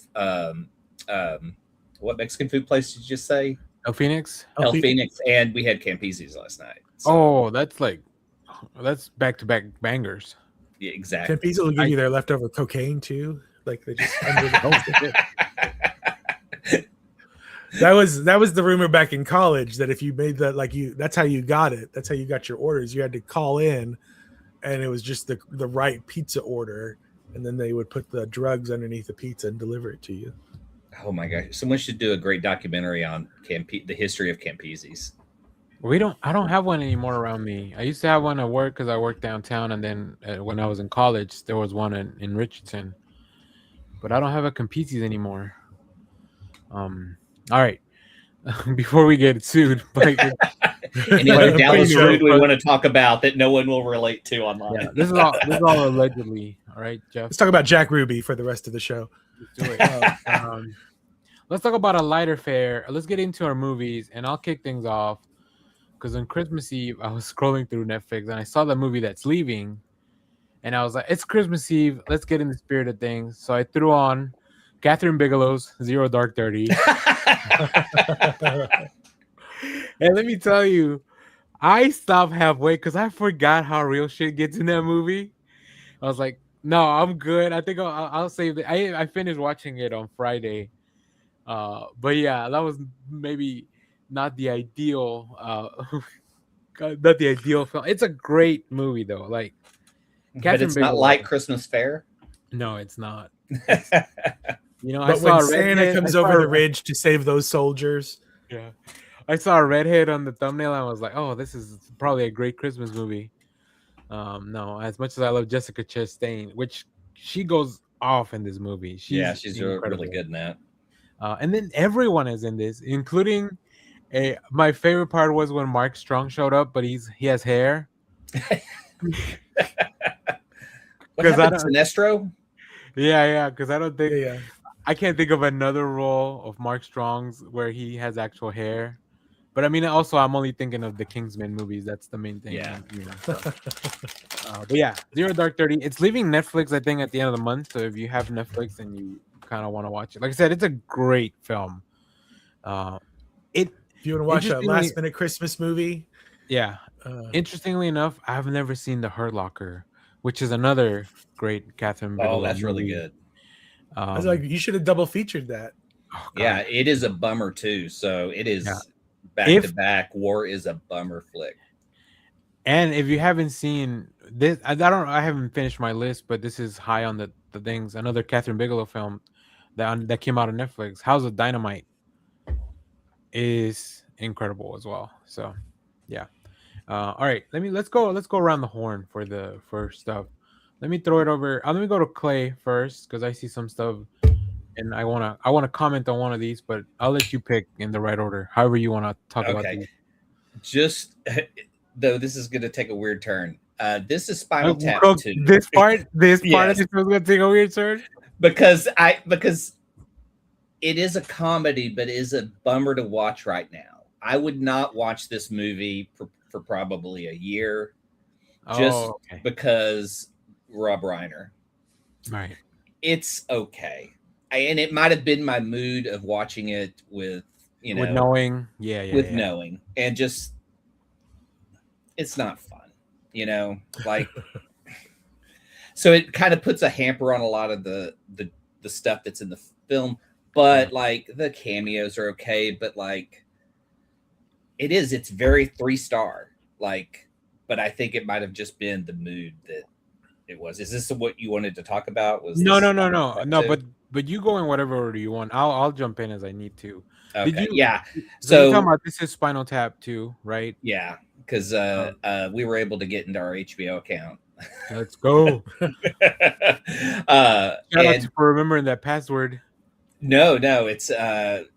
what Mexican food place did you just say? El Phoenix. El Phoenix, and we had Campese's last night. So. Oh, that's back-to-back bangers. Yeah, exactly. Campese will give you their leftover cocaine too. Like they just That was the rumor back in college, that if you made that, that's how you got it. That's how you got your orders. You had to call in, and it was just the right pizza order, and then they would put the drugs underneath the pizza and deliver it to you. Oh my gosh! Someone should do a great documentary on the history of Campese's. I don't have one anymore around me. I used to have one at work because I worked downtown, and then when I was in college, there was one in Richardson. But I don't have a Campese's anymore. All right. Before we get sued, any other Dallas food we want to talk about that no one will relate to online? Yeah, this is all allegedly. All right, Jeff. Let's talk about Jack Ruby for the rest of the show. Let's do it. Let's talk about a lighter fare. Let's get into our movies, and I'll kick things off because on Christmas Eve I was scrolling through Netflix and I saw the movie that's leaving, and I was like, "It's Christmas Eve. Let's get in the spirit of things." So I threw on Catherine Bigelow's Zero Dark 30. And let me tell you, I stopped halfway because I forgot how real shit gets in that movie. I was like, no, I'm good. I think I'll save it. I finished watching it on Friday. But yeah, that was maybe not the ideal not the ideal film. It's a great movie though. Like, But Catherine it's not Bigelow. like Christmas Fair. No, it's not. Yeah, You know, I But saw when a Santa redhead. comes over the ridge to save those soldiers, Yeah, I saw a redhead on the thumbnail. And I was like, oh, this is probably a great Christmas movie. No, as much as I love Jessica Chastain, which she goes off in this movie. she's really incredible. good in that. And then everyone is in this, including my favorite part was when Mark Strong showed up, but he has hair. What happened to Sinestro? Yeah, because I don't think yeah. I can't think of another role of Mark Strong's where he has actual hair. But I mean, also I'm only thinking of the Kingsman movies. That's the main thing. Yeah. You know, so. But yeah, Zero Dark 30. It's leaving Netflix, I think, at the end of the month. So if you have Netflix and you kind of want to watch it, like I said, it's a great film. If you want to watch a Interestingly- last minute Christmas movie, Yeah. Interestingly enough, I've never seen The Hurt Locker, which is another great Catherine Bigelow Oh, that's really movie. good. I was like, you should have double featured that. Oh, God. Yeah, it is a bummer too. So it is Yeah. back If- to back. War is a bummer flick. And if you haven't seen this, I haven't finished my list, but this is high on the things. Another Catherine Bigelow film that came out on Netflix, House of Dynamite, is incredible as well. So, yeah. All right, let's go around the horn for stuff. Let me throw it over. Let me go to Clay first because I see some stuff, and I wanna comment on one of these, but I'll let you pick in the right order, however you want to talk about these. Just though this is going to take a weird turn. This is Spinal Tap Bro, 2. This part of Yes. this was going to take a weird turn. because it is a comedy, but it is a bummer to watch right now. I would not watch this movie for probably a year, just Okay. because Rob Reiner. Right. It's okay, and it might have been my mood of watching it with With knowing, yeah. knowing, and just it's not fun, like. So it kind of puts a hamper on a lot of the stuff that's in the film, but like the cameos are okay, but like it's very 3-star, like, but I think it might have just been the mood that it was. Is this what you wanted to talk about? No, but you go in whatever order you want. I'll jump in as I need to. Okay. So you're talking about this is Spinal Tap 2, right? Yeah, because we were able to get into our HBO account. Let's go. Shout out for remembering that password. No, it's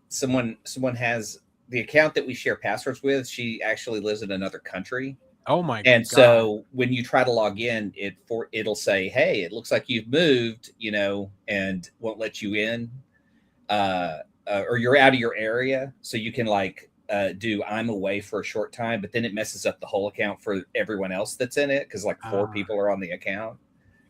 someone has the account that we share passwords with. She actually lives in another country. Oh my god. And so when you try to log in, it'll say, hey, it looks like you've moved, and won't let you in, or you're out of your area. So you can do I'm away for a short time, but then it messes up the whole account for everyone else that's in it because 4 people are on the account.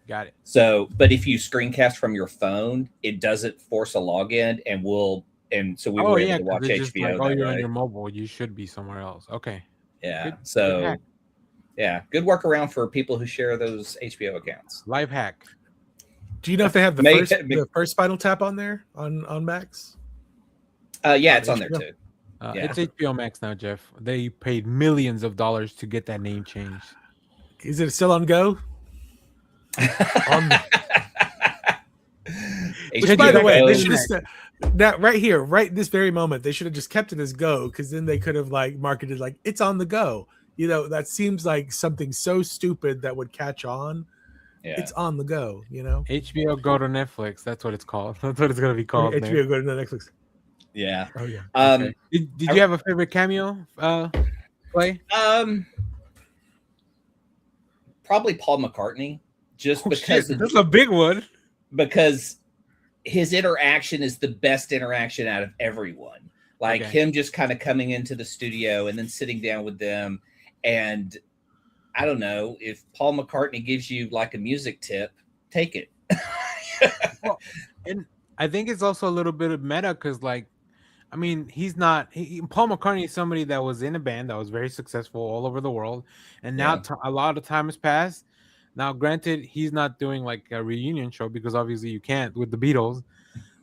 Got it. So, but if you screencast from your phone, it doesn't force a login, and so we were able to watch HBO. You're on your mobile, you should be somewhere else. Okay. Yeah. Good So, good workaround for people who share those HBO accounts. Life hack. Do you know if they have Make the first Spinal Tap on there on Max? Yeah, it's on there too. It's HBO Max now, Jeff. They paid millions of dollars to get that name changed. Is it still on Go? Which, by the way, they should have said that right here, right this very moment. They should have just kept it as Go, because then they could have marketed it's on the go. That seems like something so stupid that would catch on. Yeah. It's on the go. HBO Go to Netflix. That's what it's called. That's what it's gonna be called. HBO Go to Netflix. Yeah. Oh yeah. Okay. Did you have a favorite cameo? Play? Probably Paul McCartney. Just because that's a big one. Because his interaction is the best interaction out of everyone. Him just kind of coming into the studio and then sitting down with them. And I don't know, if Paul McCartney gives you a music tip, take it. Well, and I think it's also a little bit of meta because he's not. Paul McCartney is somebody that was in a band that was very successful all over the world, and now a lot of time has passed. Now, granted, he's not doing a reunion show because obviously you can't with the Beatles,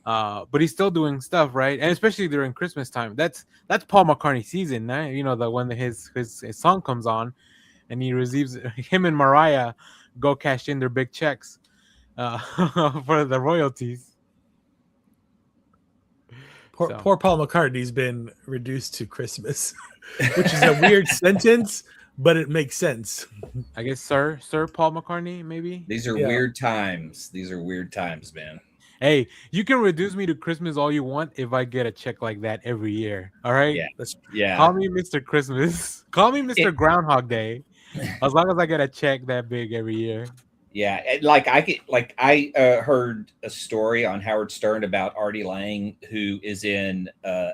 But he's still doing stuff, right? And especially during Christmas time. That's Paul McCartney season, right? You know, the when his song comes on, and he receives him and Mariah go cash in their big checks for the royalties. Poor Paul McCartney's been reduced to Christmas, which is a weird sentence, but it makes sense. I guess Sir Paul McCartney, maybe. These are weird times. These are weird times, man. Hey, you can reduce me to Christmas all you want if I get a check like that every year. All right. Yeah. Call me Mr. Christmas. Call me Mr. Groundhog Day. As long as I get a check that big every year. Yeah, I heard a story on Howard Stern about Artie Lang, who is in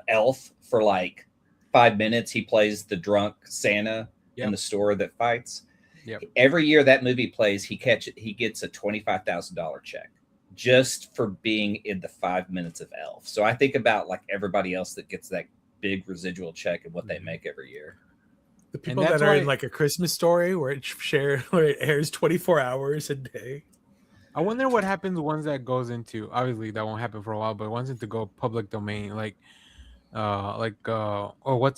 Elf for like 5 minutes. He plays the drunk Santa in the store that fights. Yep. Every year that movie plays, he gets a $25,000 check just for being in the 5 minutes of Elf. So I think about like everybody else that gets that big residual check and what they make every year. The people that are in like A Christmas Story where it airs 24 hours a day. I wonder what happens once that goes into, obviously that won't happen for a while, but once it to go public domain, what's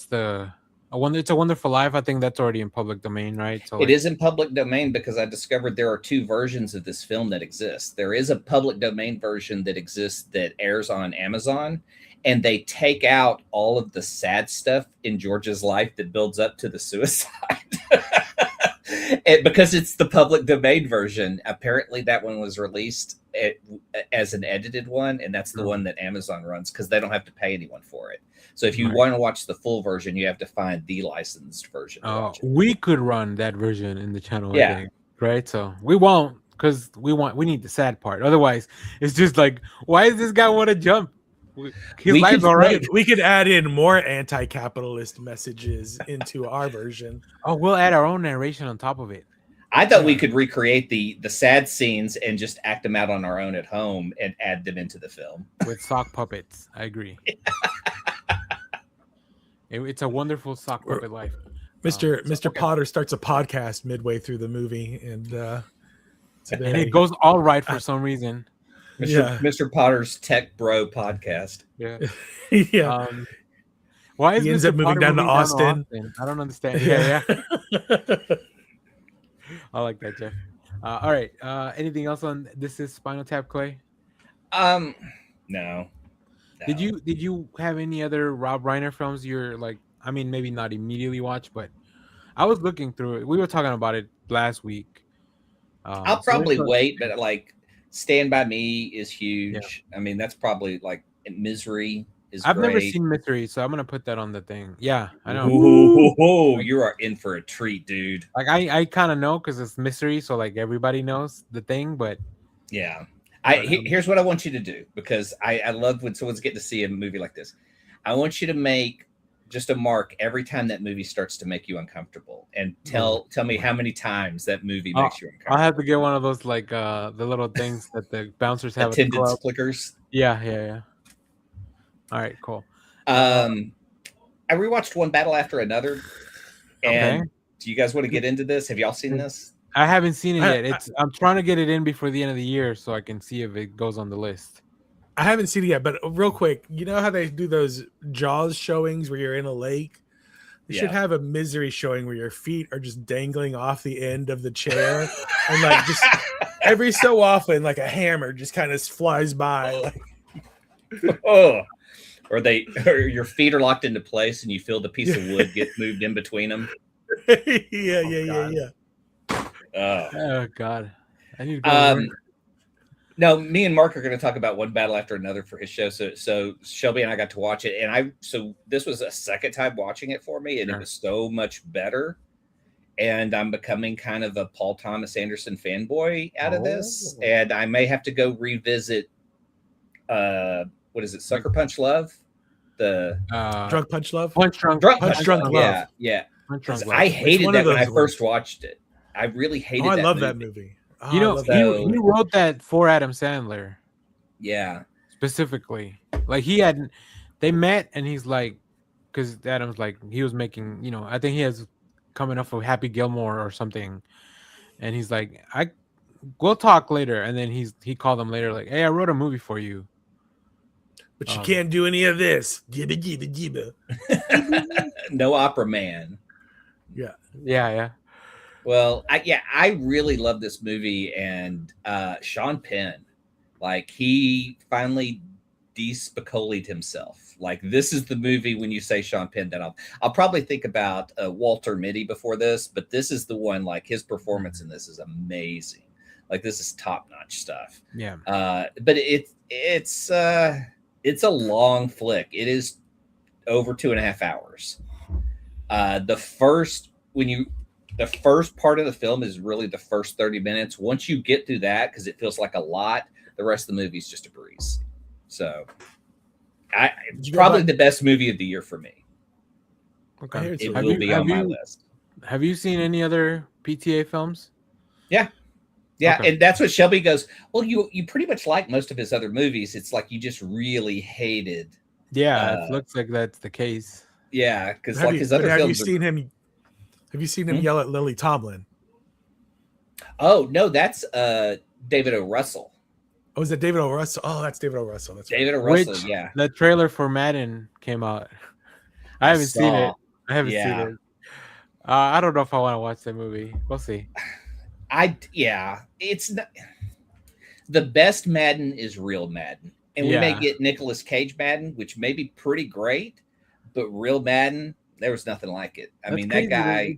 the It's a Wonderful Life. I think that's already in public domain, right? So it is in public domain because I discovered there are two versions of this film that exist. There is a public domain version that exists that airs on Amazon, and they take out all of the sad stuff in George's life that builds up to the suicide. Because it's the public domain version. Apparently that one was released as an edited one, and that's the one that Amazon runs because they don't have to pay anyone for it. So if you want to watch the full version, you have to find the licensed version. We could run that version in the channel, I think, right? So we won't, because we need the sad part. Otherwise, it's just like, why does this guy want to jump? His life's all right. We could add in more anti-capitalist messages into our version. Oh, we'll add our own narration on top of it. I thought we could recreate the sad scenes and just act them out on our own at home and add them into the film with sock puppets. I agree. It's a wonderful sock puppet life. Mr. Potter starts a podcast midway through the movie, and it goes all right for some reason. Mr. Potter's Tech Bro podcast. Yeah. Yeah. Why is he ends Mr. up moving Potter down to Austin? I don't understand. Yeah. I like that, Jeff. All right. Anything else on This Is Spinal Tap, Clay? No. Did you have any other Rob Reiner films you're like? I mean, maybe not immediately watch, but I was looking through it. We were talking about it last week. I'll probably wait, but like Stand By Me is huge. Yeah. I mean, that's probably like Misery is I've great. never seen Misery, so I'm gonna put that on the thing. Yeah, I know. Ooh, you are in for a treat, dude. Like I kind of know because it's Misery, so like everybody knows the thing, but yeah. Here's what I want you to do, because I love when someone's getting to see a movie like this. I want you to make just a mark every time that movie starts to make you uncomfortable, and tell me how many times that movie makes you uncomfortable. I have to get one of those like the little things that the bouncers have. Attendance clickers. Yeah. All right, cool. I rewatched One Battle After Another, and do you guys want to get into this? Have y'all seen this? I haven't seen it yet. I'm trying to get it in before the end of the year so I can see if it goes on the list. I haven't seen it yet, but real quick, you know how they do those Jaws showings where you're in a lake? They should have a Misery showing where your feet are just dangling off the end of the chair, and like just every so often, like a hammer just kind of flies by. Like, or your feet are locked into place, and you feel the piece of wood get moved in between them. Yeah. Oh God, I need to go. No, me and Mark are going to talk about One Battle After Another for his show. So Shelby and I got to watch it, and so this was a second time watching it for me, and it was so much better. And I'm becoming kind of a Paul Thomas Anderson fanboy out of this, and I may have to go revisit. What is it? Sucker Punch Love, the Drunk Punch Love, Drunk Punch Love. Yeah. I hated that when I first watched it. I really hated. I love that movie. Oh, you know, he wrote that for Adam Sandler. Yeah. Specifically. Like they met and he's like, because Adam's like, he was making, I think he has coming off of Happy Gilmore or something. And he's like, we'll talk later. And then he called him later, like, hey, I wrote a movie for you. But you can't do any of this. Gibba, gibba, gibba. No Opera Man. Yeah. Well, I really love this movie, and Sean Penn, like he finally de-Spicoli'd himself. Like this is the movie when you say Sean Penn, then I'll probably think about Walter Mitty before this, but this is the one. Like his performance in this is amazing. Like this is top-notch stuff. Yeah. But it's a long flick. It is over 2.5 hours. The first part of the film is really the first 30 minutes. Once you get through that, because it feels like a lot, the rest of the movie is just a breeze. So it's probably the best movie of the year for me. Okay. It will be on my list. Have you seen any other PTA films? Yeah. Okay. And that's what Shelby goes, well, you pretty much like most of his other movies. It's like you just really hated. Yeah, it looks like that's the case. Yeah, because like his other films. Have you seen him yell at Lily Tomlin? Oh no, that's David O. Russell. Oh, is that David O. Russell? Oh, that's David O. Russell. That's David O. Russell. Yeah, the trailer for Madden came out. I haven't seen it. Seen it. I don't know if I want to watch that movie. We'll see. It's not, the best Madden is real Madden, and we may get Nicolas Cage Madden, which may be pretty great, but real Madden, there was nothing like it. I mean, that guy.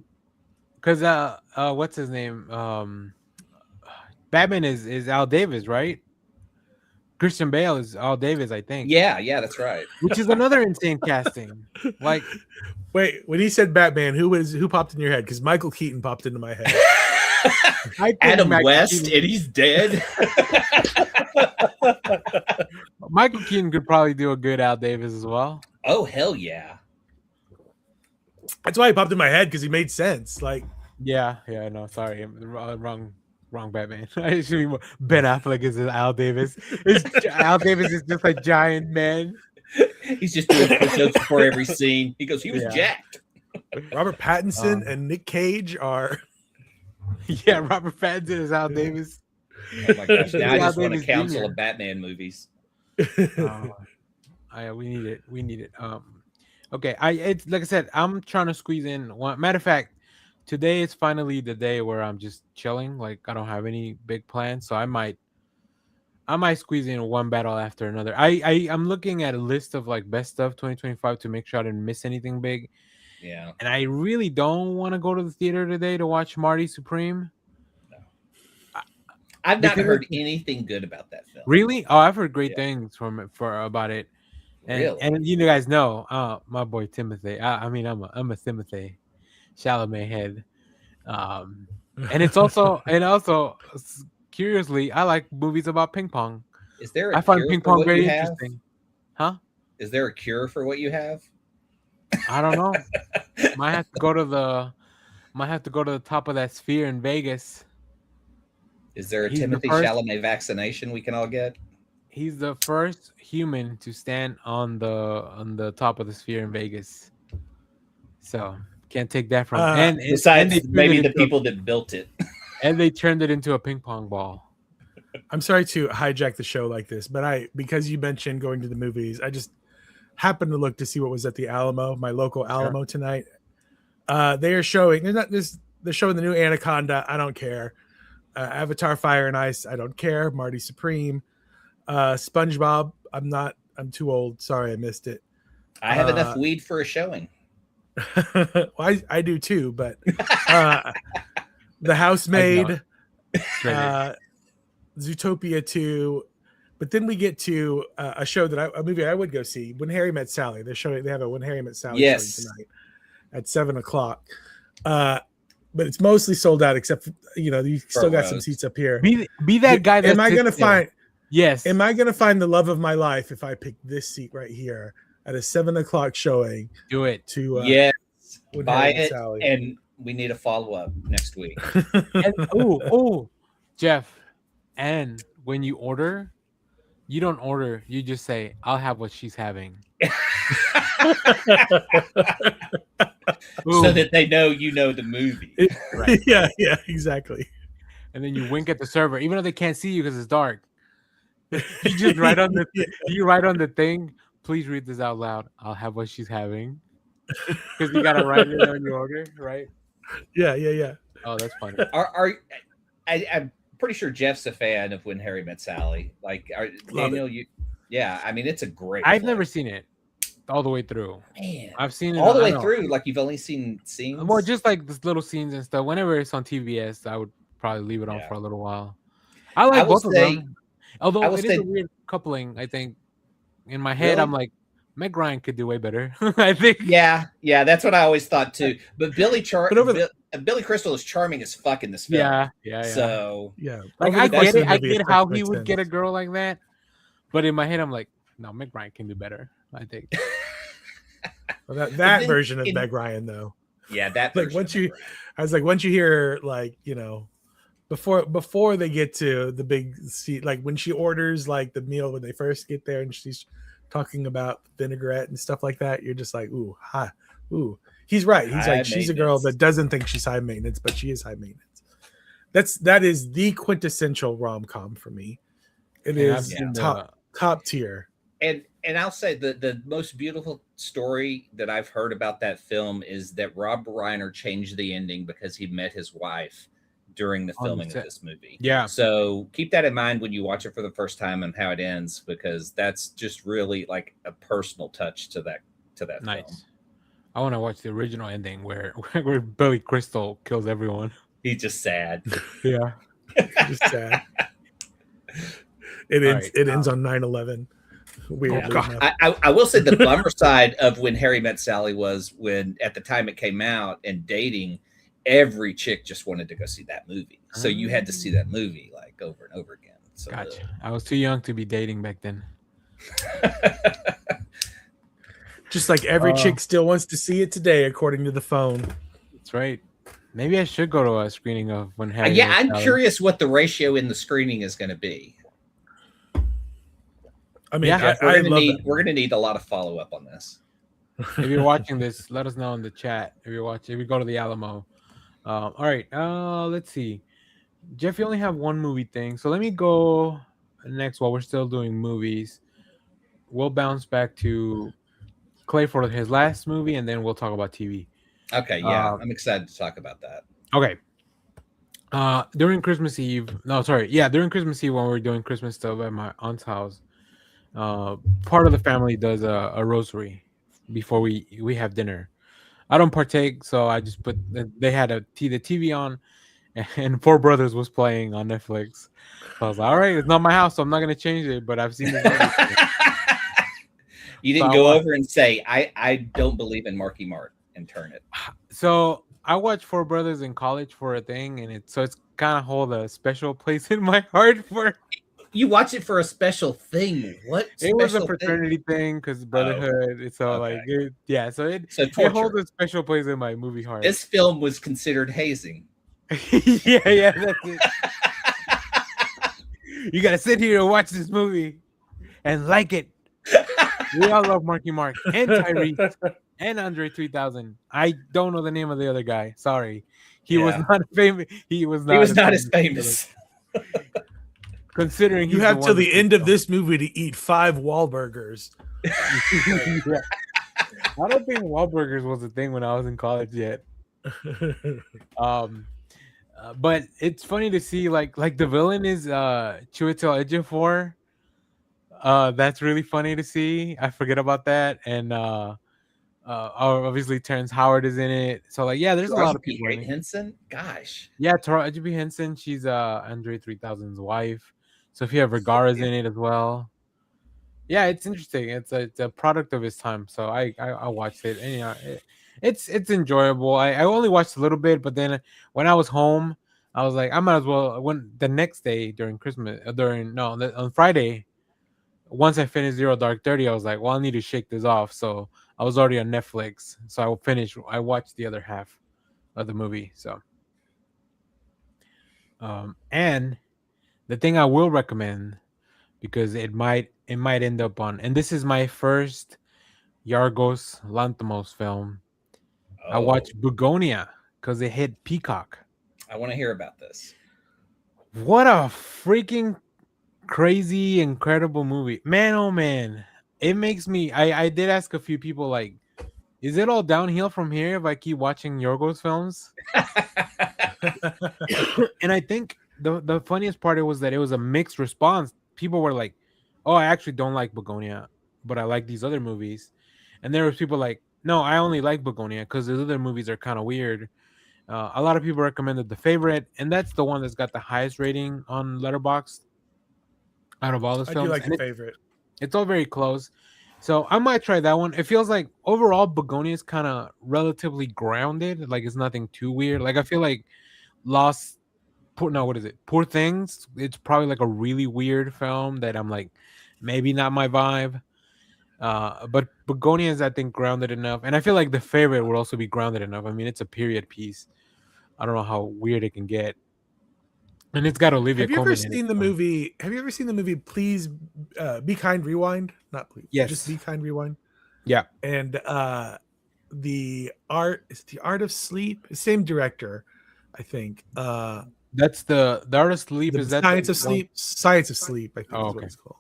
Because what's his name? Batman is Al Davis, right? Christian Bale is Al Davis, I think. Yeah, that's right. Which is another insane casting. Like, wait, when he said Batman, who popped in your head? Because Michael Keaton popped into my head. Adam West, and he's dead. Michael Keaton could probably do a good Al Davis as well. Oh hell yeah! That's why he popped in my head, because he made sense. Like, no, sorry, wrong Batman. I should be Ben Affleck is Al Davis. Al Davis is just a giant man. He's just doing push-ups before every scene. He goes, he was jacked. Robert Pattinson and Nick Cage are. Yeah, Robert Pattinson is Al Davis. Oh my gosh! Now I just want a council of Batman movies. We need it. Okay. It's like I said, I'm trying to squeeze in one. Matter of fact, today is finally the day where I'm just chilling. Like I don't have any big plans, so I might squeeze in one battle after another. I'm looking at a list of like best stuff 2025 to make sure I didn't miss anything big. Yeah. And I really don't want to go to the theater today to watch Marty Supreme. No. I've not heard anything good about that film. Really? Oh, I've heard great things about it. And, really? And you guys know, my boy Timothy. I'm a Timothy Chalamet head. And it's also curiously, I like movies about ping pong. Is there? I find ping pong very interesting. Huh? Is there a cure for what you have? I don't know. Might have to go to the top of that sphere in Vegas. Is there a Timothy Chalamet vaccination we can all get? He's the first human to stand on the top of the sphere in Vegas. So can't take that from him. Besides, maybe the people that built it. And they turned it into a ping pong ball. I'm sorry to hijack the show like this, but because you mentioned going to the movies, I just happened to look to see what was at the Alamo, my local Alamo tonight. They are showing. They're showing the new Anaconda. I don't care. Avatar: Fire and Ice. I don't care. Marty Supreme. SpongeBob. I'm too old. Sorry, I missed it. I have enough weed for a showing. Well, I do too, but The Housemaid, Zootopia 2. But then we get to a movie I would go see, When Harry Met Sally. They have a When Harry Met Sally showing tonight at 7:00. But it's mostly sold out, except you still got some seats up here. Be that guy. Am I gonna find? Yes. Am I gonna find the love of my life if I pick this seat right here at a 7:00 showing? Do it. Yes. Buy it, and we need a follow up next week. Jeff. And when you order, you don't order. You just say, "I'll have what she's having," so that they know you know the movie. Right. Yeah, exactly. And then you wink at the server, even though they can't see you because it's dark. You just write on the you write on the thing. Please read this out loud. I'll have what she's having because you gotta write it on your order, right? Yeah. Oh, that's funny. I'm pretty sure Jeff's a fan of When Harry Met Sally. Like, Daniel, yeah. I mean, it's a great. I've flick. never seen it all the way through. Man, I've seen it all the I way know. through. Like, you've only seen scenes. Well, just like the little scenes and stuff. Whenever it's on TBS, I would probably leave it on for a little while. I like both of them. Although it is a weird coupling, I think. In my head, I'm like, Meg Ryan could do way better. I think. Yeah, that's what I always thought too. But Billy Crystal is charming as fuck in this film. Yeah. So like I get it. I get how he would get a girl like that. But in my head, I'm like, no, Meg Ryan can do better. I think. Well, that version of Meg Ryan, though. Yeah, that like once you hear like before they get to the big seat, like when she orders like the meal when they first get there and she's talking about vinaigrette and stuff like that, you're just like, ooh, he's right. He's like, she's a girl that doesn't think she's high maintenance, but she is high maintenance. That is the quintessential rom-com for me. It is top tier. And I'll say the most beautiful story that I've heard about that film is that Rob Reiner changed the ending because he met his wife during the filming of this movie. Yeah. So keep that in mind when you watch it for the first time and how it ends, because that's just really like a personal touch to that nice film. I want to watch the original ending where Billy Crystal kills everyone. He's just sad. Yeah. Just sad. It ends on 9/11. Weird. I will say the bummer side of When Harry Met Sally was when at the time it came out and dating, every chick just wanted to go see that movie. So you had to see that movie like over and over again. So gotcha. I was too young to be dating back then. Just like every chick still wants to see it today, according to the phone. That's right. Maybe I should go to a screening of When Harry. Yeah, I'm curious what the ratio in the screening is going to be. I mean, we're gonna need a lot of follow up on this. If you're watching this, let us know in the chat. If you go to the Alamo. All right. Let's see. Jeff, you only have one movie thing, so let me go next while we're still doing movies. We'll bounce back to Clay for his last movie, and then we'll talk about TV. Okay. Yeah, I'm excited to talk about that. Okay. During Christmas Eve, during Christmas Eve when we're doing Christmas stuff at my aunt's house. Part of the family does a rosary before we have dinner. I don't partake, so I just they had the TV on, and Four Brothers was playing on Netflix. So I was like, all right, it's not my house, so I'm not gonna change it, but I've seen it. You didn't go over and say I don't believe in Marky Mark and turn it. So I watched Four Brothers in college for a thing, and it's kind of hold a special place in my heart for. You watch it for a special thing. What? It was a fraternity thing because brotherhood. It's all like, so it holds a special place in my movie heart. This film was considered hazing. yeah, that's it. You gotta sit here and watch this movie and like it. We all love Marky Mark and Tyrese and Andre 3000. I don't know the name of the other guy. Sorry, he was not famous. He was not as famous. Considering you have till the end of this movie to eat 5 Wahlburgers. Yeah. I don't think Wahlburgers was a thing when I was in college yet. But it's funny to see like the villain is Chiwetel Ejiofor. That's really funny to see. I forget about that. And obviously Terrence Howard is in it. So like there's a lot of people in it. Henson? Gosh. Yeah, Taraji P. Henson. She's Andre 3000's wife. Sofia Vergara's in it as well. Yeah, it's interesting. It's a product of his time. So I watched it, and it's enjoyable. I only watched a little bit, but then when I was home, I was like, I might as well. When the next day during Christmas, on Friday, once I finished Zero Dark 30, I was like, well, I need to shake this off. So I was already on Netflix, so I watched the other half of the movie. So, and the thing I will recommend, because it might end up on, and this is my first Yorgos Lanthimos film. I watched Begonia because it hit Peacock. I want to hear about this. What a freaking crazy, incredible movie. Man, oh man. It makes me I did ask a few people like, is it all downhill from here if I keep watching Yorgos films? And I think the funniest part was that it was a mixed response. People were like, "Oh, I actually don't like Begonia, but I like these other movies." And there was people like, "No, I only like Begonia because the other movies are kind of weird." A lot of people recommended The Favorite, and that's the one that's got the highest rating on Letterboxd out of all the I do films. like And The Favorite. it's all very close. So I might try that one. It feels like overall Begonia is kind of relatively grounded. Like it's nothing too weird. Like I feel like Lost what is it? Poor Things. It's probably like a really weird film that I'm like, maybe not my vibe. But Begonia is, I think, grounded enough, and I feel like The Favorite would also be grounded enough. I mean, it's a period piece. I don't know how weird it can get, and it's got Olivia Have you ever Colman in it. seen the movie? Have you ever seen the movie? Please, Be Kind, Rewind. Not please. Yes. Just Be Kind, Rewind. Yeah, And the art is it The Art of Sleep. Same director, I think. that's the Artist Sleep. The Is that Science the of Sleep. Science of Sleep. I think Oh, is what okay. it's called.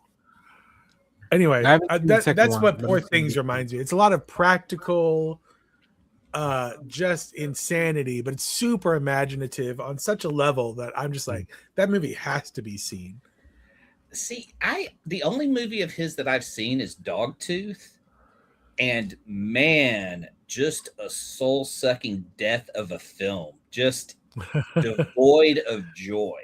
Anyway, I haven't seen the second that's one, what but Poor I've seen Things the- reminds me. It's a lot of practical, just insanity, but it's super imaginative on such a level that I'm just like, that movie has to be seen. See, the only movie of his that I've seen is Dogtooth, and man, just a soul-sucking death of a film, just devoid of joy.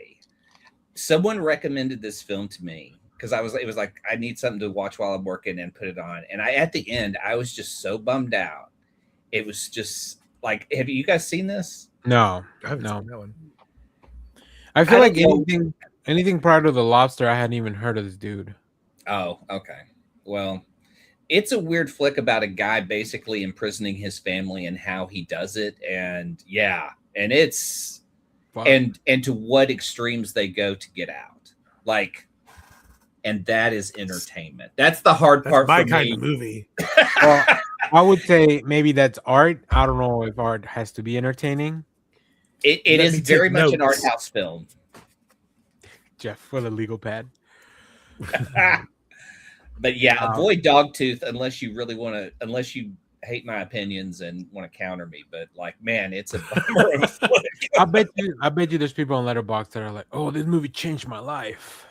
Someone recommended this film to me because it was like I need something to watch while I'm working and put it on. And at the end, I was just so bummed out. It was just like, have you guys seen this? No, I haven't no. seen that one. I feel I like don't know. anything prior to The Lobster, I hadn't even heard of this dude. Oh, okay. Well, it's a weird flick about a guy basically imprisoning his family and how he does it. And yeah, and it's Fuck. and to what extremes they go to get out. Like, and that is entertainment. That's the hard That's part my for kind me. of movie. Well, I would say maybe that's art. I don't know if art has to be entertaining. It Let is me take very much an art notes. house film. Jeff for the legal pad. But yeah, Wow. avoid Dogtooth unless you really want to, unless you hate my opinions and want to counter me. But like, man, it's a bummer of a flick. I bet you there's people on Letterboxd that are like, "Oh, this movie changed my life."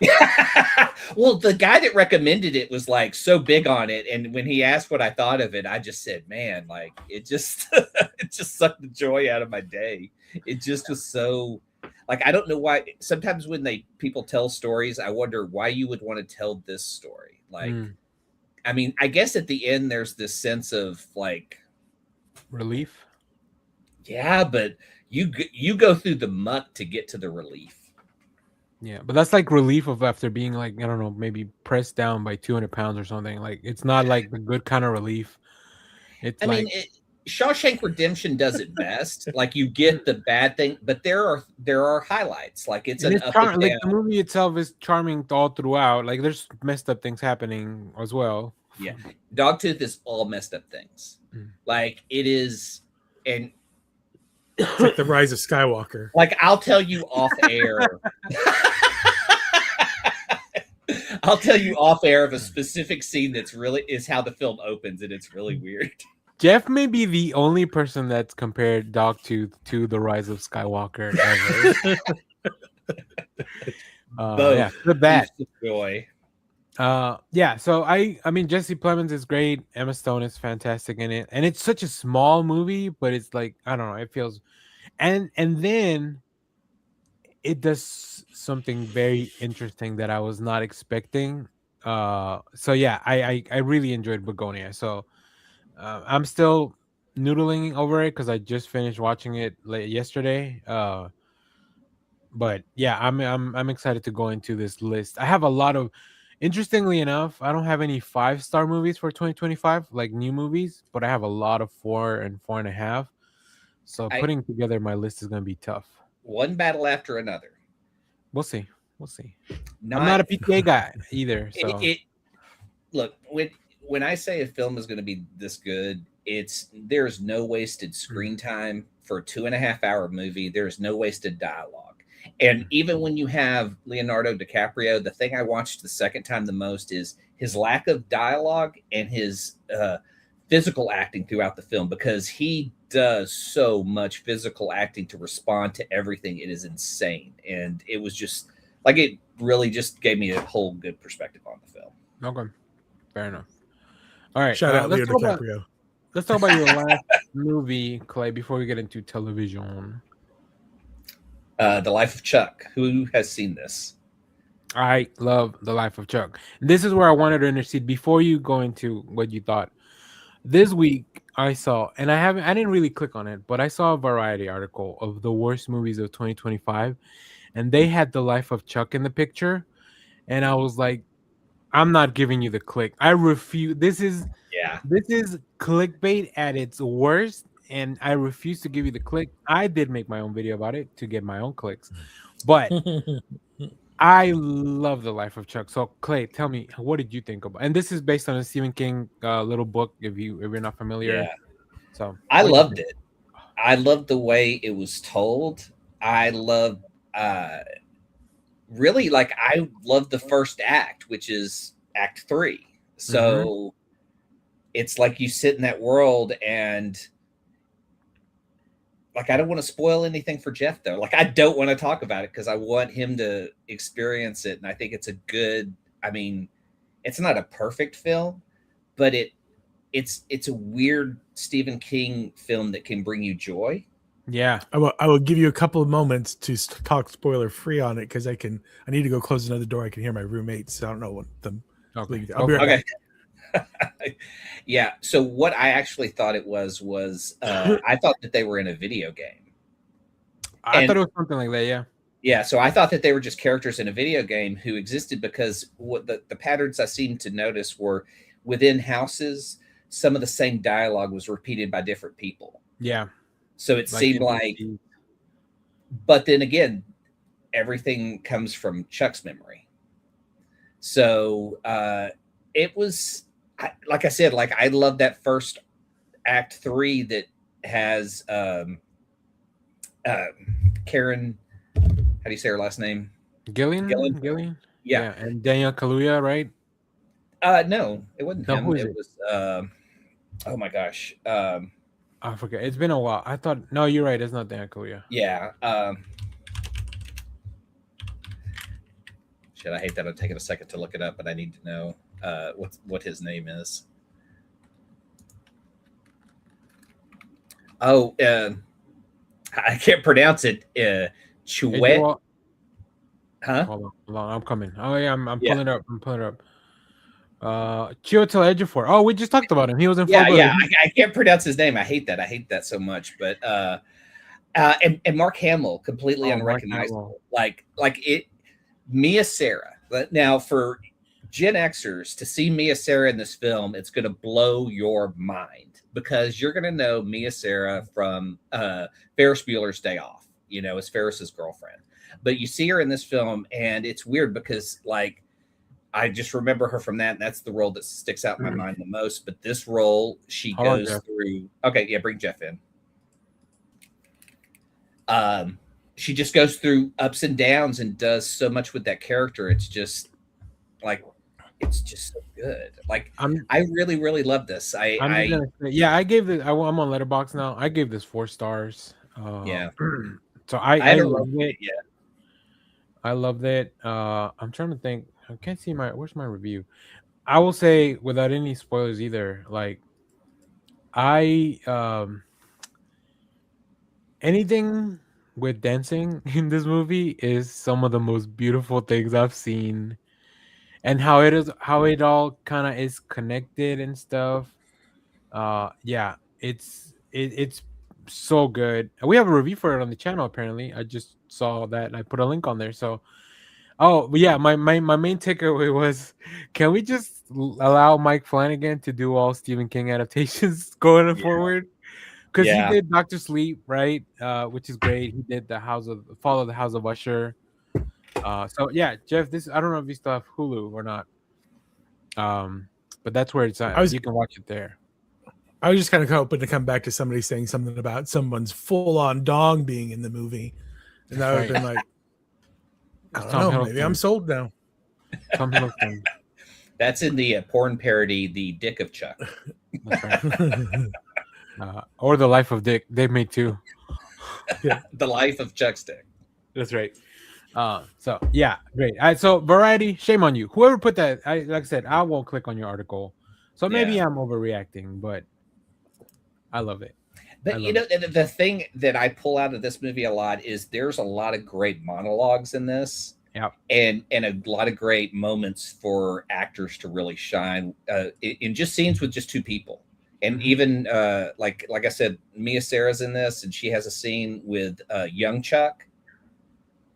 Well, the guy that recommended it was like so big on it, and when he asked what I thought of it, I just said, "Man, like it just it just sucked the joy out of my day." It just was so like I don't know why. Sometimes when people tell stories, I wonder why you would want to tell this story. Like, I mean, I guess at the end there's this sense of like Relief. yeah, but you go through the muck to get to the relief. Yeah, but that's like relief of after being like, I don't know, maybe pressed down by 200 pounds or something. Like it's not like the good kind of relief. It's I like mean, Shawshank Redemption does it best. Like you get the bad thing, but there are highlights. Like it's and an it's up charming. and Like down. the movie itself is charming all throughout. Like there's messed up things happening as well. Yeah, Dogtooth is all messed up things. Like it is, and It's like The Rise of Skywalker. like I'll tell you off air. I'll tell you off air of a specific scene that's really is how the film opens, and it's really weird. Jeff may be the only person that's compared Dogtooth to The Rise of Skywalker ever. Yeah, the bad. Joy. Yeah, so I mean Jesse Plemons is great. Emma Stone is fantastic in it, and it's such a small movie, but it's like I don't know, it feels, and then it does something very interesting that I was not expecting. So yeah, I really enjoyed Begonia. So I'm still noodling over it because I just finished watching it yesterday. But yeah, I'm excited to go into this list. I have a lot of, interestingly enough, I don't have any 5-star movies for 2025, like new movies, but I have a lot of 4 and 4.5. So putting together my list is gonna be tough. One battle after another. We'll see. I'm not a PTA guy either. So Look, when I say a film is going to be this good, there's no wasted screen time for a 2.5-hour movie. There's no wasted dialogue. And even when you have Leonardo DiCaprio, the thing I watched the second time the most is his lack of dialogue and his physical acting throughout the film, because he does so much physical acting to respond to everything. It is insane. And it was just like, it really just gave me a whole good perspective on the film. Okay, fair enough. All right, Shout out Leo let's talk about DiCaprio. let's talk about your last movie, Clay, before we get into television. The Life of Chuck. Who has seen this? I love The Life of Chuck. This is where I wanted to intercede before you go into what you thought. This week I saw, and I didn't really click on it, but I saw a Variety article of the worst movies of 2025, and they had The Life of Chuck in the picture, and I was like, I'm not giving you the click. I refuse. This is clickbait at its worst, and I refuse to give you the click. I did make my own video about it to get my own clicks, but I love The Life of Chuck. So Clay, tell me, what did you think about? And this is based on a Stephen King little book. If you're not familiar, Yeah. So I loved it. I loved the way it was told. I loved really, like, I loved the first act, which is Act 3. So it's like you sit in that world, and like, I don't want to spoil anything for Jeff, though. Like, I don't want to talk about it because I want him to experience it. And I think it's a good, I mean, it's not a perfect film, but it's a weird Stephen King film that can bring you joy. Yeah. I will give you a couple of moments to talk spoiler free on it, because I need to go close another door. I can hear my roommates. So I don't know what them. Okay. I'll be right back. Yeah. So what I actually thought it was I thought that they were in a video game. I thought it was something like that. Yeah. Yeah. So I thought that they were just characters in a video game who existed, because what the patterns I seemed to notice were within houses, some of the same dialogue was repeated by different people. Yeah. So it seemed like, but then again, everything comes from Chuck's memory. So it was, like I said, like, I love that first Act 3 that has Karen, how do you say her last name? Gillian. Yeah. And Daniel Kaluuya, right? No, it wasn't him. It was oh my gosh. I forget. It's been a while. I thought, no, you're right. It's not Daniel Kaluuya. Yeah. Shit, I hate that I'm taking a second to look it up, but I need to know what his name is. Oh, I can't pronounce it. Chouette. Huh? Hold on. I'm coming. Oh yeah, I'm pulling it up. I'm pulling it up. Chiwetel Ejiofor. Oh, we just talked about him. He was in Yeah. I can't pronounce his name. I hate that. I hate that so much. But and Mark Hamill, completely unrecognizable. Like it. Mia Sara. Now, for Gen Xers to see Mia Sara in this film, it's going to blow your mind, because you're going to know Mia Sara from Ferris Bueller's Day Off. You know, as Ferris's girlfriend. But you see her in this film, and it's weird because, like, I just remember her from that, and that's the role that sticks out in my mind the most. But this role, she goes through. Okay, yeah, bring Jeff in. She just goes through ups and downs and does so much with that character. It's just like, it's just so good. Like, I really, really love this. I gave it. I'm on Letterboxd now. I gave this 4 stars. Yeah. So I loved it. Yeah. I loved it. I'm trying to think. I can't see where's my review. I will say, without any spoilers either, like, anything with dancing in this movie is some of the most beautiful things I've seen, and how it all kind of is connected and stuff. It's so good. We have a review for it on the channel. Apparently, I just saw that and I put a link on there. So, but yeah, my main takeaway was, can we just allow Mike Flanagan to do all Stephen King adaptations going forward? Because he did Dr. Sleep, right? Which is great. He did Follow the House of Usher. So yeah, Jeff, I don't know if you still have Hulu or not. But that's where it's at. You can watch it there. I was just kind of hoping to come back to somebody saying something about someone's full-on dong being in the movie, and that would have been like, I don't Tom know. Maybe I'm Hiddleston. sold now. Tom Hiddleston. That's in the porn parody, The Dick of Chuck. That's right. Or The Life of Dick. They made two. The Life of Chuck's Dick. That's right. So yeah, great. All right, so Variety, shame on you. Whoever put that, like I said, I won't click on your article. So maybe Yeah. I'm overreacting, but I love it. But you know, the thing that I pull out of this movie a lot is there's a lot of great monologues in this. Yeah. And a lot of great moments for actors to really shine in just scenes with just two people. And even like I said, Mia Sarah's in this, and she has a scene with young Chuck.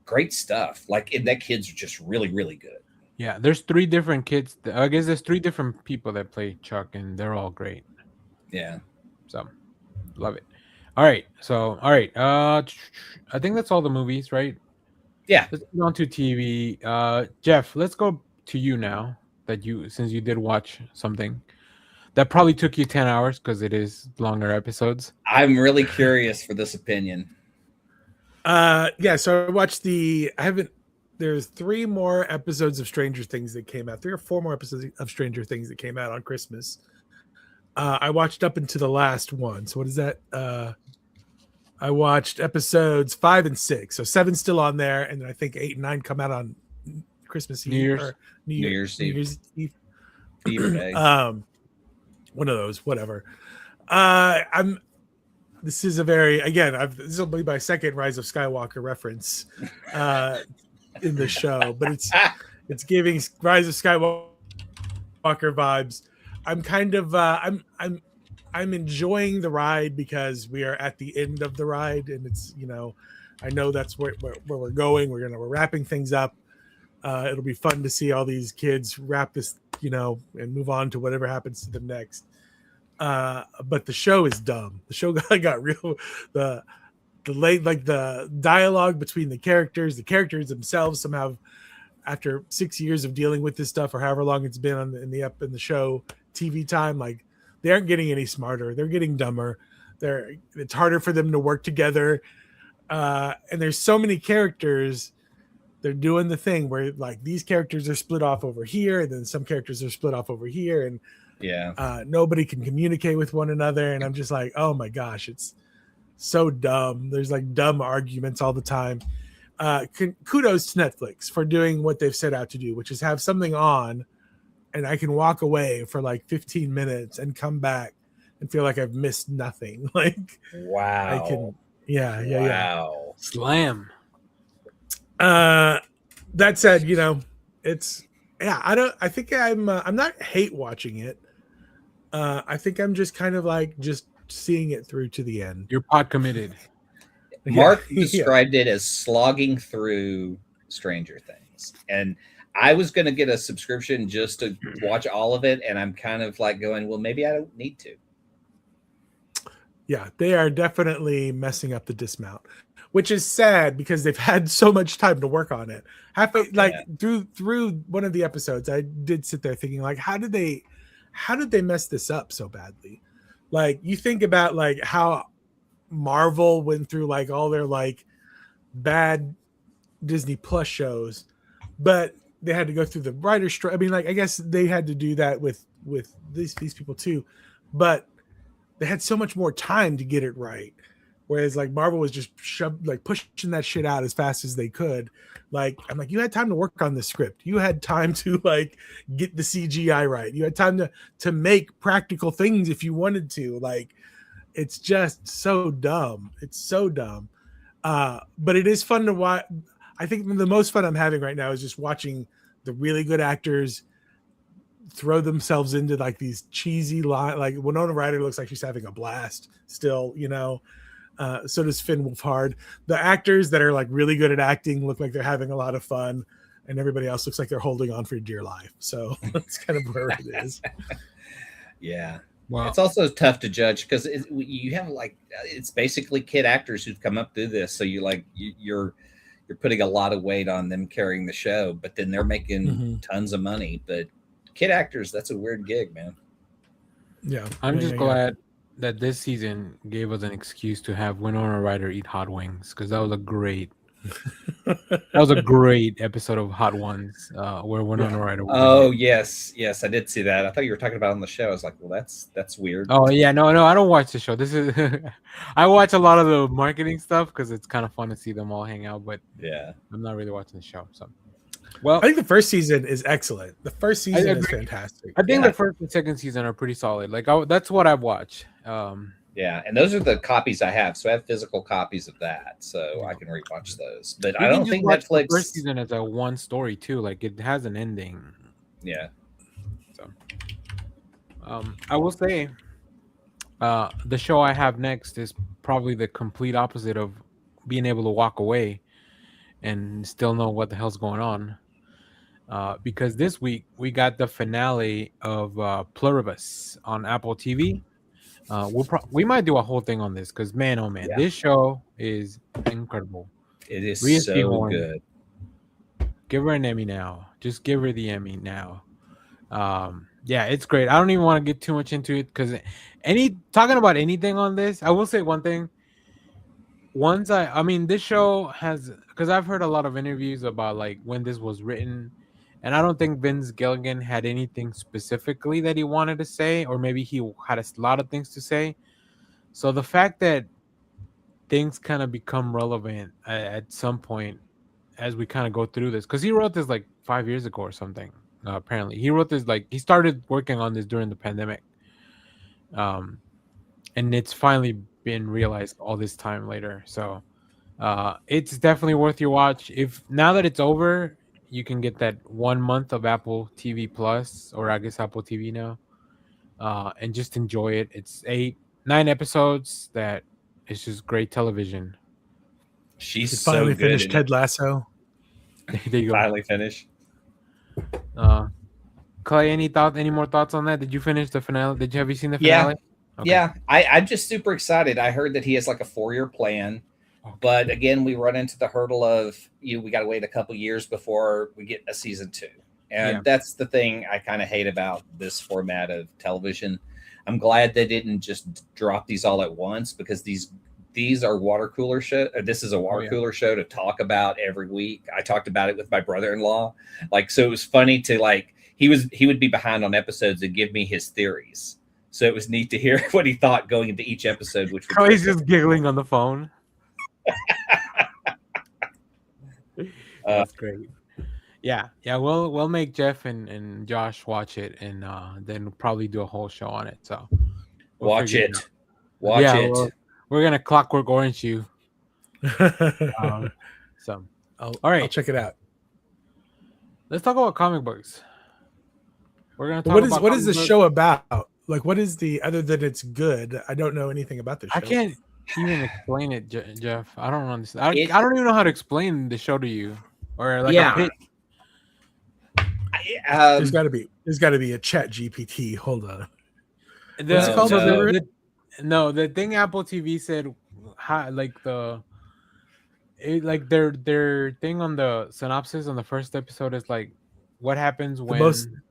Great stuff. Like, and that kid's just really, really good. Yeah, there's 3 different kids. I guess there's 3 different people that play Chuck, and they're all great. Yeah. So, love it. All right. So, all right. I think that's all the movies, right? Yeah. Let's go on to TV. Jeff, let's go to you now. Since you did watch something that probably took you 10 hours because it is longer episodes. I'm really curious for this opinion. Yeah, so I watched there's 3 more episodes of Stranger Things that came out. 3 or 4 more episodes of Stranger Things that came out on Christmas. I watched up into the last one. So what is that? I watched episodes 5 and 6. So 7's still on there, and then I think 8 and 9 come out on Christmas Eve. New Year's Eve. Eve. Day. One of those, whatever. This is a very, again, this will be my second Rise of Skywalker reference in the show, but it's giving Rise of Skywalker vibes. I'm kind of I'm enjoying the ride because we are at the end of the ride, and it's, you know, I know that's where we're going. We're wrapping things up. It'll be fun to see all these kids wrap this, you know, and move on to whatever happens to them next. But the show is dumb. The show got real. The dialogue between the characters themselves somehow, after 6 years of dealing with this stuff, or however long it's been in the show TV time, like, they aren't getting any smarter. They're getting dumber. It's harder for them to work together. And there's so many characters. They're doing the thing where, like, these characters are split off over here, and then some characters are split off over here, and nobody can communicate with one another. And I'm just like, oh my gosh, it's so dumb. There's like dumb arguments all the time. Kudos to Netflix for doing what they've set out to do, which is have something on, and I can walk away for like 15 minutes and come back and feel like I've missed nothing. Like, wow. I can, yeah. Slam. That said, you know, it's, I think I'm not hate watching it. I think I'm just kind of like just seeing it through to the end. You're pod committed. Mark described it as slogging through Stranger Things, and I was going to get a subscription just to watch all of it, and I'm kind of like going, well, maybe I don't need to. Yeah, they are definitely messing up the dismount, which is sad because they've had so much time to work on it. Through one of the episodes, I did sit there thinking, like, how did they mess this up so badly? Like, you think about like how Marvel went through like all their like bad Disney Plus shows, but they had to go through the writer's strike. I mean, like, I guess they had to do that with these people too, but they had so much more time to get it right. Whereas like Marvel was just pushing that shit out as fast as they could. Like, I'm like, you had time to work on the script. You had time to like get the CGI right. You had time to make practical things if you wanted to. Like, it's just so dumb. It's so dumb. But it is fun to watch. I think the most fun I'm having right now is just watching the really good actors throw themselves into like these cheesy like Winona Ryder looks like she's having a blast still, you know. So does Finn Wolfhard. The actors that are like really good at acting look like they're having a lot of fun, and everybody else looks like they're holding on for dear life. So that's kind of where it is. Yeah. Wow. It's also tough to judge because you have like, it's basically kid actors who've come up through this. So you're putting a lot of weight on them carrying the show, but then they're making tons of money. But kid actors, that's a weird gig, man. Yeah. I'm just glad that this season gave us an excuse to have Winona Ryder eat hot wings, because that was a great That was a great episode of Hot Ones, where Winona Ryder was in Oh it. yes, I did see that. I thought you were talking about it on the show. I was like, well, that's weird. Oh yeah, no, I don't watch the show. This is I watch a lot of the marketing stuff because it's kind of fun to see them all hang out, but Yeah. I'm not really watching the show. So, well, I think the first season is excellent. The first season is agree. fantastic. I think Yeah. the first and second season are pretty solid. Like that's what I've watched. Yeah, and those are the copies I have. So I have physical copies of that, so I can rewatch those. But You I can don't just think watch the Netflix. first season as a one story too. Like it has an ending. Yeah, So, I will say, the show I have next is probably the complete opposite of being able to walk away and still know what the hell's going on. Because this week we got the finale of Pluribus on Apple TV. We might do a whole thing on this because man, oh man, Yeah. this show is incredible. it is Rhea so Seehorn. good. Give her an Emmy now. Just give her the Emmy now. Yeah, it's great. I don't even want to get too much into it because talking about anything on this, I will say one thing. I mean, this show has, because I've heard a lot of interviews about like when this was written, and I don't think Vince Gilligan had anything specifically that he wanted to say, or maybe he had a lot of things to say. So the fact that things kind of become relevant at some point as we kind of go through this, because he wrote this like 5 years ago or something. Apparently, he wrote this he started working on this during the pandemic, and it's finally been realized all this time later. So it's definitely worth your watch. If now that it's over, you can get that 1 month of Apple TV Plus, or I guess Apple TV now, and just enjoy it. It's 9 episodes that it's just great television. She's You so finally good. finished in Ted it. Lasso. There you go. Finally finished. Clay, any more thoughts on that? Did you finish the finale? Have you seen the Yeah. finale? Okay. Yeah, I'm just super excited. I heard that he has like a 4-year plan, but again, we run into the hurdle of we got to wait a couple years before we get a season 2, and that's the thing I kind of hate about this format of television. I'm glad they didn't just drop these all at once, because these are water cooler show. This is a water cooler show to talk about every week. I talked about it with my brother-in-law, so it was funny to he would be behind on episodes and give me his theories. So it was neat to hear what he thought going into each episode. Which Clay's just giggling on the phone. That's great. Yeah. We'll make Jeff and Josh watch it, and then we'll probably do a whole show on it. So watch it. We're gonna Clockwork Orange you. So all right, I'll check it out. Let's talk about comic books. We're gonna talk what is the show about? Like, what is other than it's good? I don't know anything about the show. I can't even explain it, Jeff. I don't understand. I don't even know how to explain the show to you, or a pitch. There's got to be a Chat GPT. Hold on. What's it called? The thing Apple TV said, their thing on the synopsis on the first episode is like, what happens when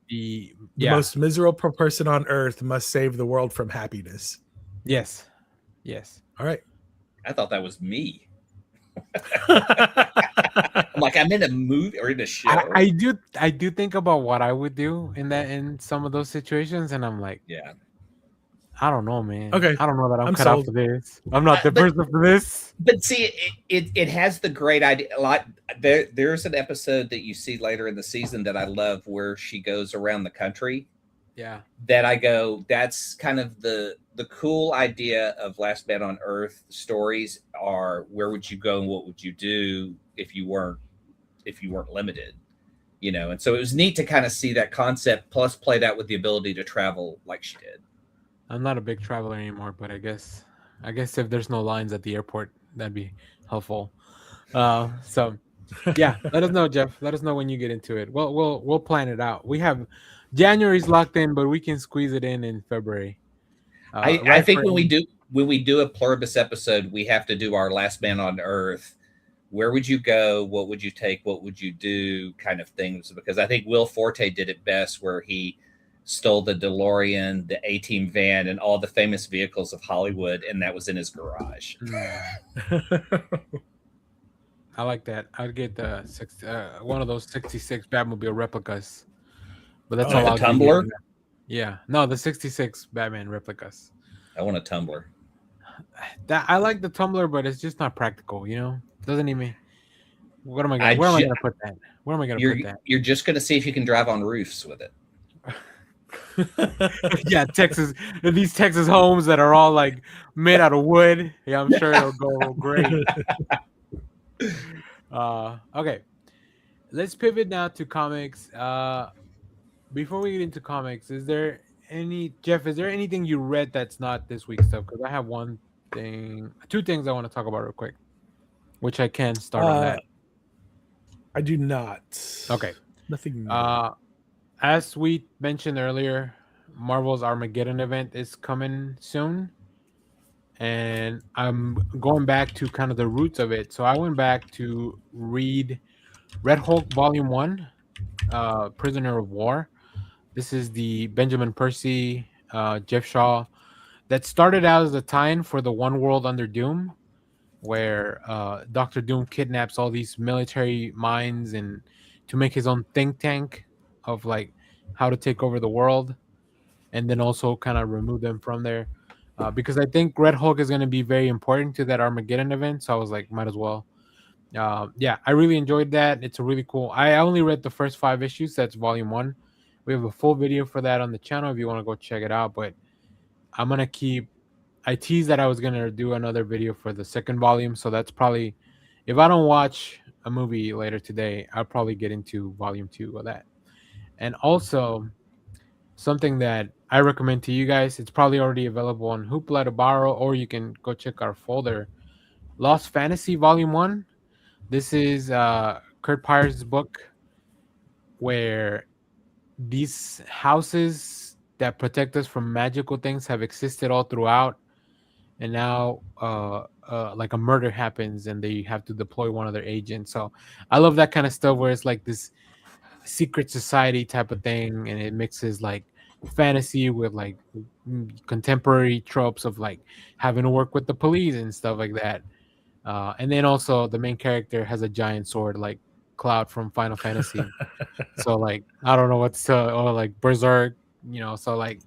the most miserable person on earth must save the world from happiness. Yes. All right. I thought that was me. I'm like, I'm in a movie or in a show. I do think about what I would do in some of those situations, and I'm like, yeah, I don't know, man. Okay, I don't know that I'm cut out for this. I'm not the person for this. But see, it has the great idea. Like there's an episode that you see later in the season that I love, where she goes around the country. Yeah, that I go, that's kind of the cool idea of Last Man on Earth stories are, where would you go and what would you do if you weren't limited, and so it was neat to kind of see that concept plus play that with the ability to travel like she did. I'm not a big traveler anymore, but I guess if there's no lines at the airport, that'd be helpful. So yeah, let us know, Jeff. Let us know when you get into it. We'll plan it out. We have January's locked in, but we can squeeze it in February. I think when we do a Pluribus episode, we have to do our Last Man on Earth. Where would you go? What would you take? What would you do? Kind of things, because I think Will Forte did it best, where he stole the DeLorean, the A-Team van, and all the famous vehicles of Hollywood, and that was in his garage. I like that. I'd get the one of those 66 Batmobile replicas, but that's Oh, all Like a I'll get. tumbler. Yeah, no, the 66 Batman replicas. I want a tumbler. That I like the tumbler, but it's just not practical. You know, doesn't even. What am I gonna? I Where am I ju- gonna put that? Where am I gonna you're put that? you're just gonna see if you can drive on roofs with it. Yeah, Texas. These Texas homes that are all like made out of wood. Yeah, I'm sure it'll go great. Okay, let's pivot now to comics. Before we get into comics, is there any Jeff? Is there anything you read that's not this week's stuff? Because I have two things I want to talk about real quick, which I can start on that. I do not. Okay. Nothing. As we mentioned earlier, Marvel's Armageddon event is coming soon, and I'm going back to kind of the roots of it. So I went back to read Red Hulk Volume 1, Prisoner of War. This is the Benjamin Percy, Jeff Shaw, that started out as a tie-in for the One World Under Doom, where Doctor Doom kidnaps all these military minds and to make his own think tank of like how to take over the world, and then also kind of remove them from there. Because I think Red Hulk is going to be very important to that Armageddon event, so I was like, might as well. Yeah, I really enjoyed that. It's a really cool. I only read the first 5 issues. That's volume 1. We have a full video for that on the channel if you want to go check it out. But I'm gonna keep. I teased that I was gonna do another video for the second volume, so that's probably if I don't watch a movie later today, I'll probably get into volume 2 of that. And also something that I recommend to you guys. It's probably already available on Hoopla to borrow, or you can go check our folder. Lost Fantasy Volume 1. This is Kurt Pyre's book where these houses that protect us from magical things have existed all throughout, and now like a murder happens and they have to deploy one of their agents. So I love that kind of stuff where it's like this secret society type of thing, and it mixes like fantasy with like contemporary tropes of like having to work with the police and stuff like that. And then also the main character has a giant sword like Cloud from Final Fantasy. So like I don't know what's or like Berserk, so like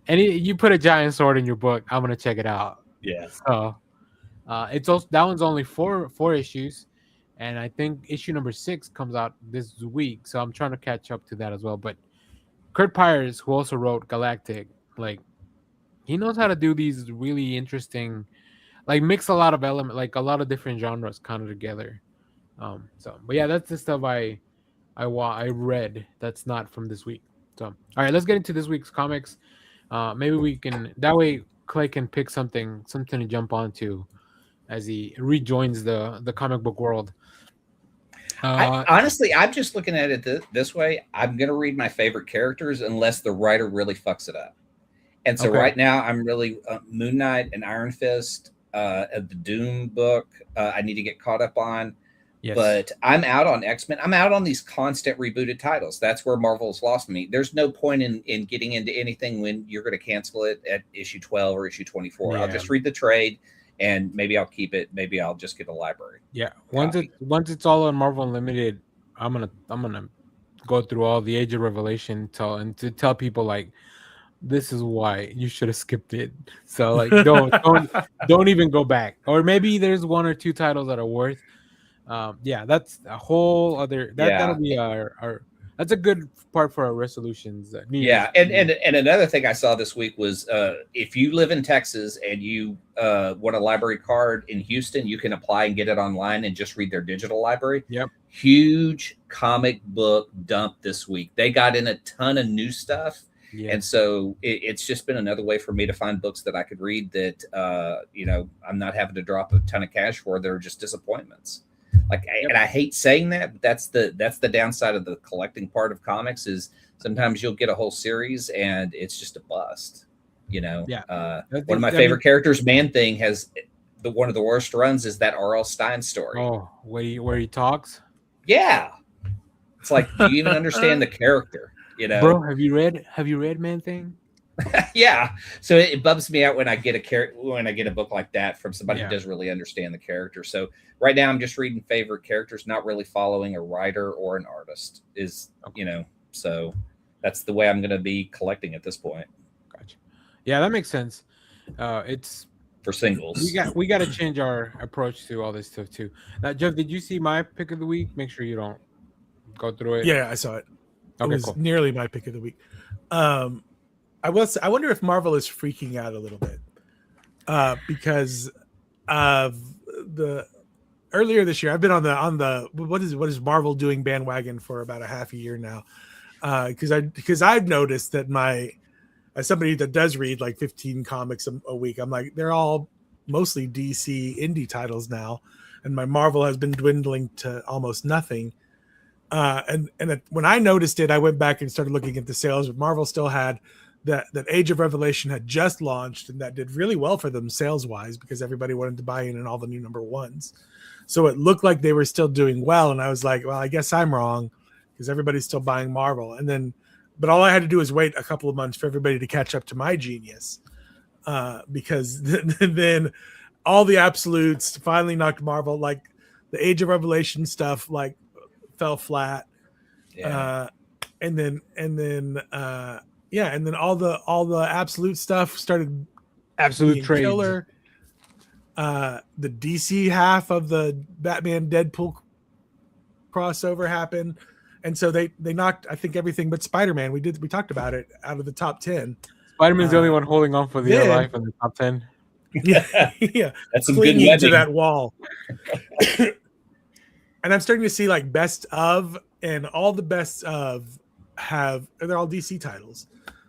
you put a giant sword in your book, I'm gonna check it out. Yeah. So it's also that one's only four issues, and I think issue number 6 comes out this week. So I'm trying to catch up to that as well. But Kurt Pyers, who also wrote Galactic, like he knows how to do these really interesting, like mix a lot of element, like a lot of different genres kind of together. But yeah, that's the stuff I read that's not from this week. So all right, let's get into this week's comics. Maybe we can that way Clay can pick something to jump onto as he rejoins the comic book world. Honestly, I'm just looking at it this way. I'm going to read my favorite characters unless the writer really fucks it up. And so right now, I'm really Moon Knight and Iron Fist, the Doom book. I need to get caught up on. Yes. But I'm out on X-Men. I'm out on these constant rebooted titles. That's where Marvel's lost me. There's no point in getting into anything when you're going to cancel it at issue 12 or issue 24. Yeah. I'll just read the trade, and maybe I'll keep it. Maybe I'll just get a library. Yeah. Once it's all on Marvel Unlimited, I'm gonna go through all the Age of Revelation to tell people like this is why you should have skipped it. So like don't even go back. Or maybe there's 1 or 2 titles that are worth. Yeah, that's a whole other that'll be our that's a good part for our resolutions. And another thing I saw this week was if you live in Texas and you want a library card in Houston, you can apply and get it online and just read their digital library. Yep. Huge comic book dump this week. They got in a ton of new stuff. Yeah. And so it's just been another way for me to find books that I could read that I'm not having to drop a ton of cash for. They're just disappointments. And I hate saying that, but that's the downside of the collecting part of comics is sometimes you'll get a whole series and it's just a bust. One of my favorite characters, Man Thing, has one of the worst runs is that R.L. Stine story. Oh, where he talks? Yeah. It's like, do you even understand the character? Bro, have you read Man Thing? Yeah, so it bums me out when I get a book like that from somebody Yeah. who doesn't really understand the character. So right now I'm just reading favorite characters, not really following a writer or an artist. So that's the way I'm going to be collecting at this point Gotcha. Yeah, that makes sense. It's for singles. we got to change our approach to all this stuff too. Now, Jeff, did you see my pick of the week? Make sure you don't go through it. Yeah, I saw it. It Okay, was cool. nearly my pick of the week. I wonder if Marvel is freaking out a little bit because of the earlier this year. I've been on the what is Marvel doing bandwagon for about a half a year now, because I've noticed that as somebody that does read like 15 comics a week, I'm like, they're all mostly DC indie titles now, and my Marvel has been dwindling to almost nothing. When I noticed it, I went back and started looking at the sales. But Marvel still had that Age of Revelation had just launched, and that did really well for them sales wise because everybody wanted to buy in all the new number ones. So it looked like they were still doing well, and I was like, well, I guess I'm wrong because everybody's still buying Marvel. But all I had to do was wait a couple of months for everybody to catch up to my genius, because then all the absolutes finally knocked Marvel. Like the Age of Revelation stuff, like fell flat. Yeah. And then all the absolute stuff started Absolute being trades. killer. The DC half of the Batman Deadpool crossover happened, and so they knocked, I think, everything but Spider-Man. We talked about it, out of the top 10. Spider-Man's the only one holding on for dear life in the top 10. Yeah, That's some good clinging to webbing. that wall. And I'm starting to see like best of, and all the best of they're all DC titles.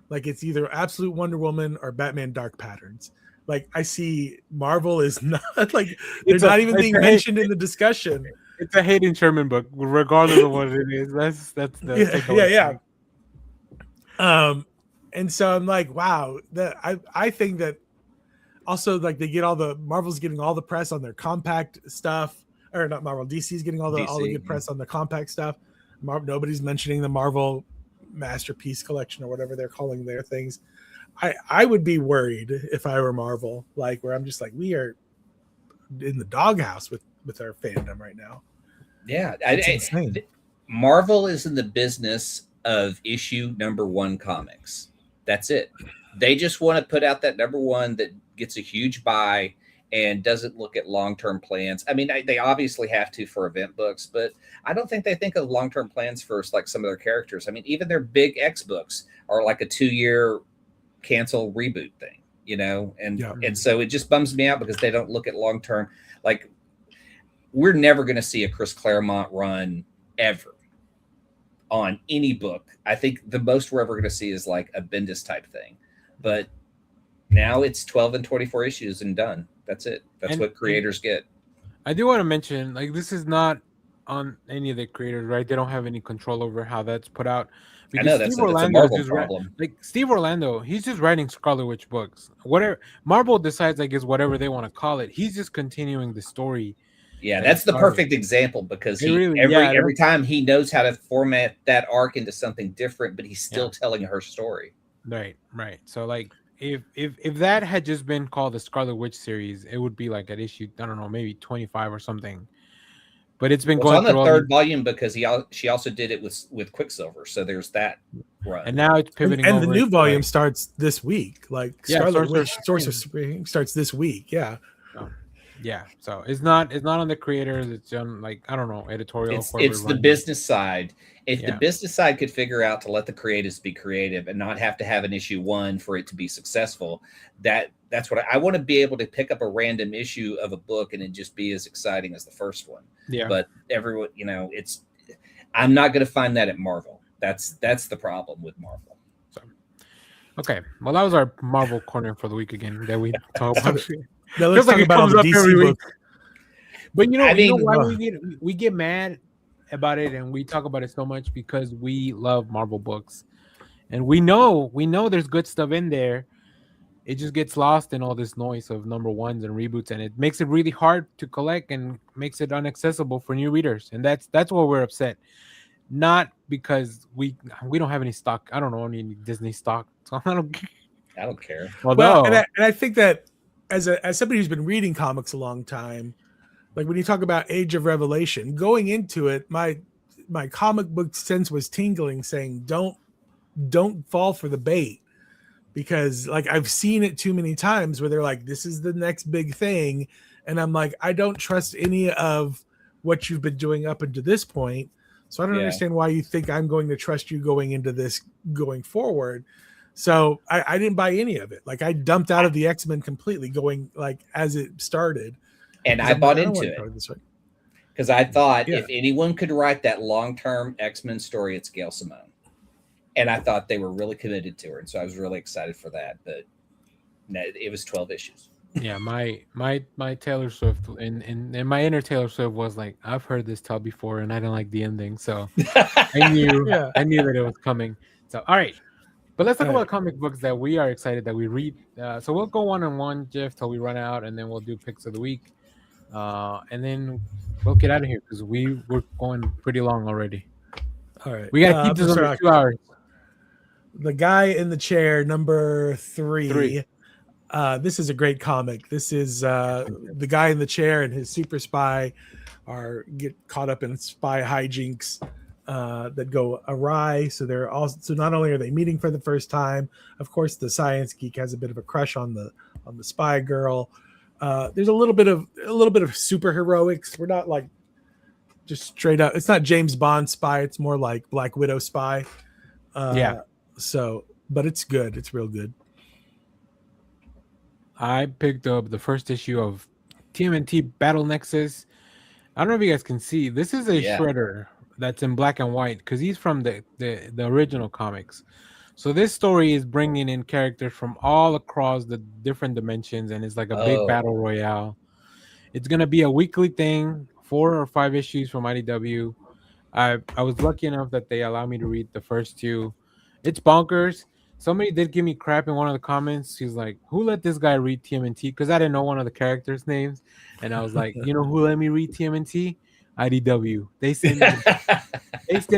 Like it's either Absolute Wonder Woman or Batman Dark Patterns. Like I see Marvel is not like they're not even being mentioned in the discussion. It's a Hayden Sherman book, regardless of what it is. That's the yeah. And so I'm like, wow, I think that also like they get Marvel's getting all the press on their compact stuff, or not Marvel, DC's getting all the good press on the compact stuff. Nobody's mentioning the Marvel Masterpiece Collection or whatever they're calling their things. I would be worried if I were Marvel, like where I'm just like, we are in the doghouse with our fandom right now. Yeah, it's insane. Marvel is in the business of issue number one comics. That's it. They just want to put out that number one that gets a huge buy and doesn't look at long-term plans. I mean, they obviously have to for event books, but I don't think they think of long-term plans for like some of their characters. I mean, even their big X books are like a 2-year cancel reboot thing, and so it just bums me out because they don't look at long-term. Like, we're never going to see a Chris Claremont run ever on any book. I think the most we're ever going to see is like a Bendis type thing, but now it's 12 and 24 issues and done. That's it. That's what creators get. I do want to mention, like, this is not on any of the creators, right? They don't have any control over how that's put out. Because I know that's a Marvel problem. Like Steve Orlando, he's just writing Scarlet Witch books. Whatever Marvel decides, I guess, whatever they want to call it, he's just continuing the story. Yeah, that's the perfect example because every time he knows how to format that arc into something different, but he's still telling her story. Right. So like, if that had just been called the Scarlet Witch series, it would be like at issue, I don't know, maybe 25 or something. But it's been going on the third volume because she also did it with Quicksilver, so there's that run. And now it's pivoting. And the new volume starts this week. Like Scarlet Witch Source of Spring starts this week. Yeah. Yeah, so it's not on the creators. It's on, like, I don't know, editorial. It's the business side. If the business side could figure out to let the creatives be creative and not have to have an issue one for it to be successful, that's what I want to be able to pick up a random issue of a book and it just be as exciting as the first one. Yeah. But everyone, I'm not going to find that at Marvel. That's the problem with Marvel. So, okay, well, that was our Marvel corner for the week again that we talk about. Now let's talk about all the DC books. But you know why we get mad about it and we talk about it so much? Because we love Marvel books, and we know there's good stuff in there. It just gets lost in all this noise of number ones and reboots, and it makes it really hard to collect and makes it inaccessible for new readers. And that's why we're upset. Not because we don't have any stock. I don't know any Disney stock, so I don't. I don't care. Although, Well, and I think that as somebody who's been reading comics a long time, like when you talk about Age of Revelation, going into it, my comic book sense was tingling, saying, don't fall for the bait, because like I've seen it too many times where they're like, this is the next big thing, and I'm like, I don't trust any of what you've been doing up until this point, so I don't understand why you think I'm going to trust you going into this going forward. So I didn't buy any of it. Like I dumped out of the X-Men completely, going like as it started, and I bought into it because I thought Yeah. if anyone could write that long-term X-Men story, it's Gail Simone. And I thought they were really committed to her, and so I was really excited for that. But no, it was 12 issues. yeah, my Taylor Swift and my inner Taylor Swift was like, I've heard this tell before, and I didn't like the ending, so I knew I knew that it was coming. So all right, but let's talk about comic books that we are excited that we read. So we'll go one on one, Jeff, till we run out, and then we'll do picks of the week, and then we'll get out of here because we're going pretty long already. All right, We gotta keep this under 2 hours. The Guy in the Chair, number 3. This is a great comic. This is the guy in the chair and his super spy get caught up in spy hijinks that go awry. So not only are they meeting for the first time, of course the science geek has a bit of a crush on the spy girl. There's a little bit of super heroics. We're not like just straight up. It's not James Bond spy. It's more like Black Widow spy. So, but it's good. It's real good. I picked up the first issue of TMNT Battle Nexus. I don't know if you guys can see. This is a Shredder that's in black and white because he's from the original comics. So this story is bringing in characters from all across the different dimensions, and it's like a big battle royale. It's gonna be a weekly thing, 4 or 5 issues from IDW. I was lucky enough that they allowed me to read the first 2. It's bonkers. Somebody did give me crap in one of the comments. He's like, who let this guy read TMNT? Because I didn't know one of the characters' names. And I was like, you know who let me read TMNT? IDW. They sent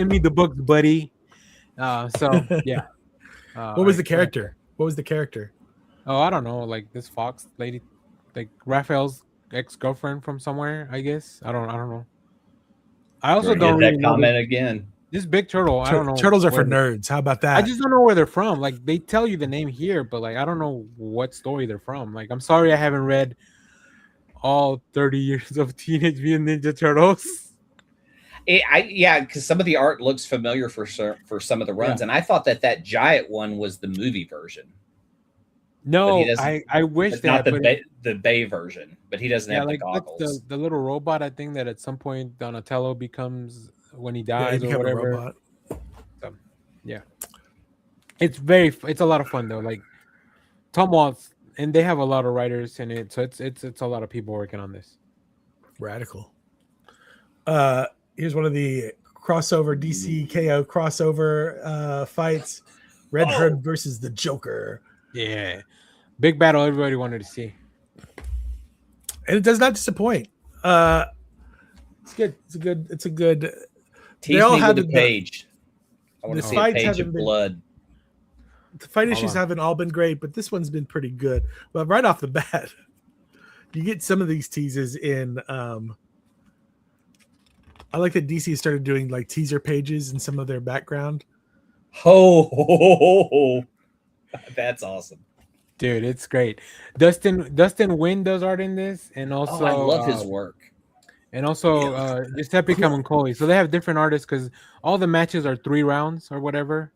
me the books, buddy. So yeah. What was the character? What was the character? Oh, I don't know. Like this Fox lady, like Raphael's ex-girlfriend from somewhere, I guess. I don't know. I also don't really know comment again. This big turtle, I don't know. Turtles are for nerds. How about that? I just don't know where they're from. Like they tell you the name here, but like I don't know what story they're from. Like I'm sorry I haven't read all 30 years of Teenage Mutant Ninja Turtles. Because some of the art looks familiar for some of the runs, and I thought that giant one was the movie version. No, I wish it's that not the Bay version, but he doesn't have the goggles. The little robot, I think that at some point Donatello becomes when he dies or whatever. So, yeah, it's a lot of fun though. Like Tom Waltz, and they have a lot of writers in it, so it's a lot of people working on this. Radical. Here's one of the crossover DC KO crossover fights: Red Hood versus the Joker. Yeah, big battle everybody wanted to see, and it does not disappoint. It's good. It's a good. Tease me with a page. I want to see a page of blood. The fight issues haven't all been great, but this one's been pretty good. But right off the bat, you get some of these teases in. I like that DC started doing like teaser pages in some of their background. That's awesome, dude! It's great. Dustin Wynn does art in this, and also I love his work. And also Giuseppe Camuncoli. So they have different artists because all the matches are 3 rounds or whatever.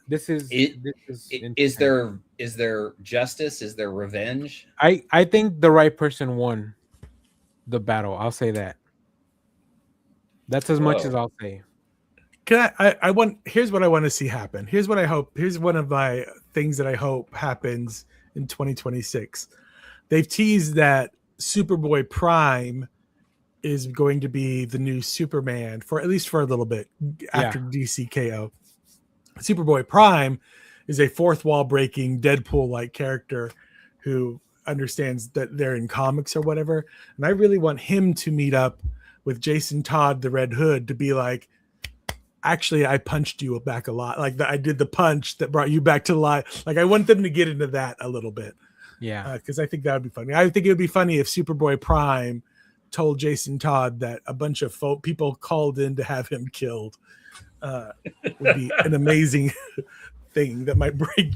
This is is there justice? Is there revenge? I think the right person won the battle. I'll say that. That's as much as I'll say. Here's what I want to see happen. Here's what I hope. Here's one of my things that I hope happens in 2026. They've teased that Superboy Prime is going to be the new Superman for at least for a little bit after DC KO. Superboy Prime is a fourth wall breaking Deadpool like character who understands that they're in comics or whatever. And I really want him to meet up with Jason Todd, the Red Hood, to be like, actually I punched you back a lot. Like I did the punch that brought you back to life. Like I want them to get into that a little bit. Yeah. Because I think that would be funny. I think it would be funny if Superboy Prime told Jason Todd that a bunch of people called in to have him killed. Would be an amazing thing that might break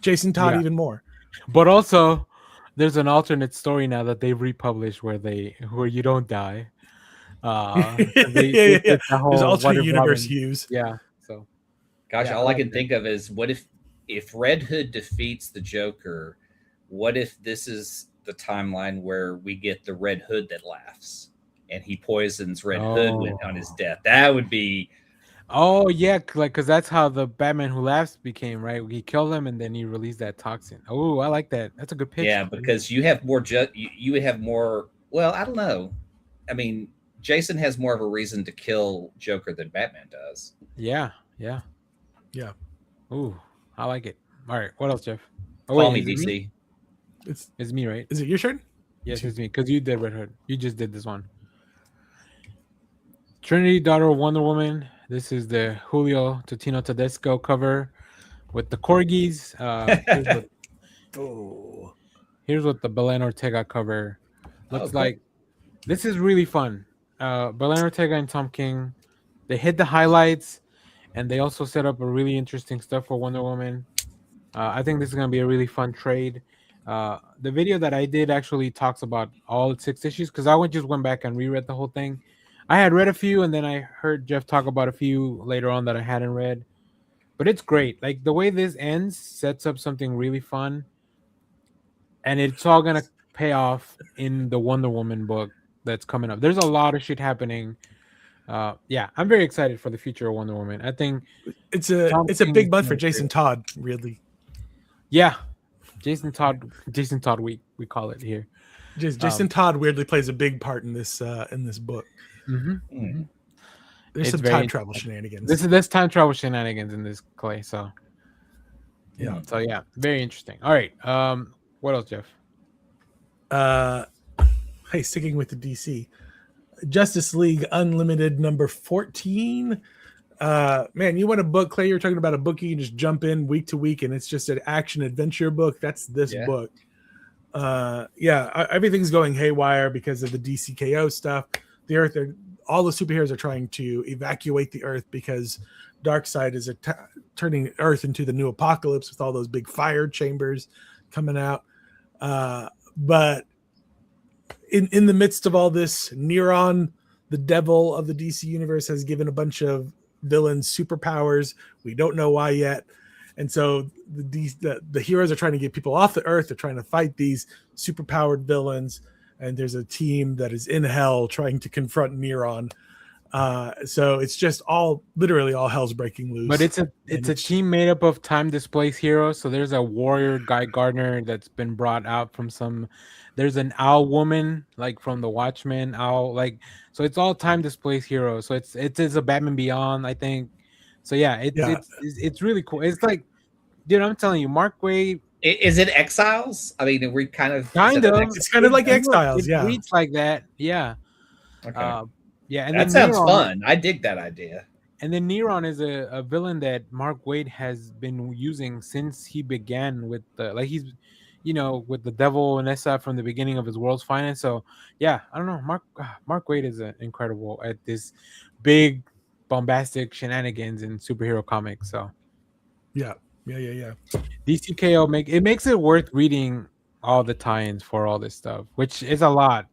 Jason Todd even more. But also, there's an alternate story now that they've republished where you don't die. There's alternate universe Hughes. Yeah. So, gosh, all I can think of is what if Red Hood defeats the Joker? What if this is the timeline where we get the Red Hood that laughs and he poisons Red Hood on his death? That would be. Oh yeah, because that's how the Batman Who Laughs became, right? He killed him and then he released that toxin. Oh, I like that. That's a good pitch. Yeah, because you have more. You would have more. Well, I don't know. I mean, Jason has more of a reason to kill Joker than Batman does. Yeah. Ooh, I like it. All right, what else, Jeff? Call me DC. Me? It's me, right? Is it your turn? Yes, it's me. Because you did Red Hood. You just did this one. Trinity, daughter of Wonder Woman. This is the Julio Totino Tedesco cover with the corgis. Here's what the Belen Ortega cover looks like. This is really fun. Belen Ortega and Tom King, they hit the highlights, and they also set up a really interesting stuff for Wonder Woman. I think this is going to be a really fun trade. The video that I did actually talks about all 6 issues because I just went back and reread the whole thing. I had read a few, and then I heard Jeff talk about a few later on that I hadn't read. But it's great. Like, the way this ends sets up something really fun. And it's all going to pay off in the Wonder Woman book that's coming up. There's a lot of shit happening. Yeah, I'm very excited for the future of Wonder Woman. I think it's a big month for Jason Todd, really. Yeah. Jason Todd week, we call it here. Jason Todd weirdly plays a big part in this book. There's some time travel shenanigans. There's time travel shenanigans in this, Clay. So yeah. So yeah, very interesting. All right. What else, Jeff? Hey, sticking with the DC, Justice League Unlimited number 14. Man, you want a book, Clay? You're talking about a book you can just jump in week to week, and it's just an action adventure book. That's this book. Everything's going haywire because of the DCKO stuff. The Earth, all the superheroes are trying to evacuate the Earth because Darkseid is turning Earth into the new apocalypse with all those big fire chambers coming out. But in the midst of all this, Neron, the devil of the DC universe, has given a bunch of villains superpowers. We don't know why yet. And so the heroes are trying to get people off the Earth. They're trying to fight these superpowered villains. And there's a team that is in hell trying to confront Neron. So it's just literally all hell's breaking loose. But it's a team made up of time displaced heroes. So there's a warrior, Guy Gardner, that's been brought out from some. There's an owl woman, like from the Watchmen owl, like, so it's all time displaced heroes. So it's a Batman Beyond, I think. So yeah, it's really cool. It's like, dude, I'm telling you, Mark Waid. Is it Exiles? I mean, we kind of it's kind of like Exiles. It reads like that. Yeah. Okay. Yeah, and that sounds fun. I dig that idea. And then Neron is a villain that Mark Waid has been using since he began with he's, with the devil and Essa from the beginning of his World's Finest. So yeah, I don't know. Mark Waid is incredible at this big bombastic shenanigans in superhero comics. So yeah. DCKO makes it worth reading all the tie-ins for all this stuff, which is a lot.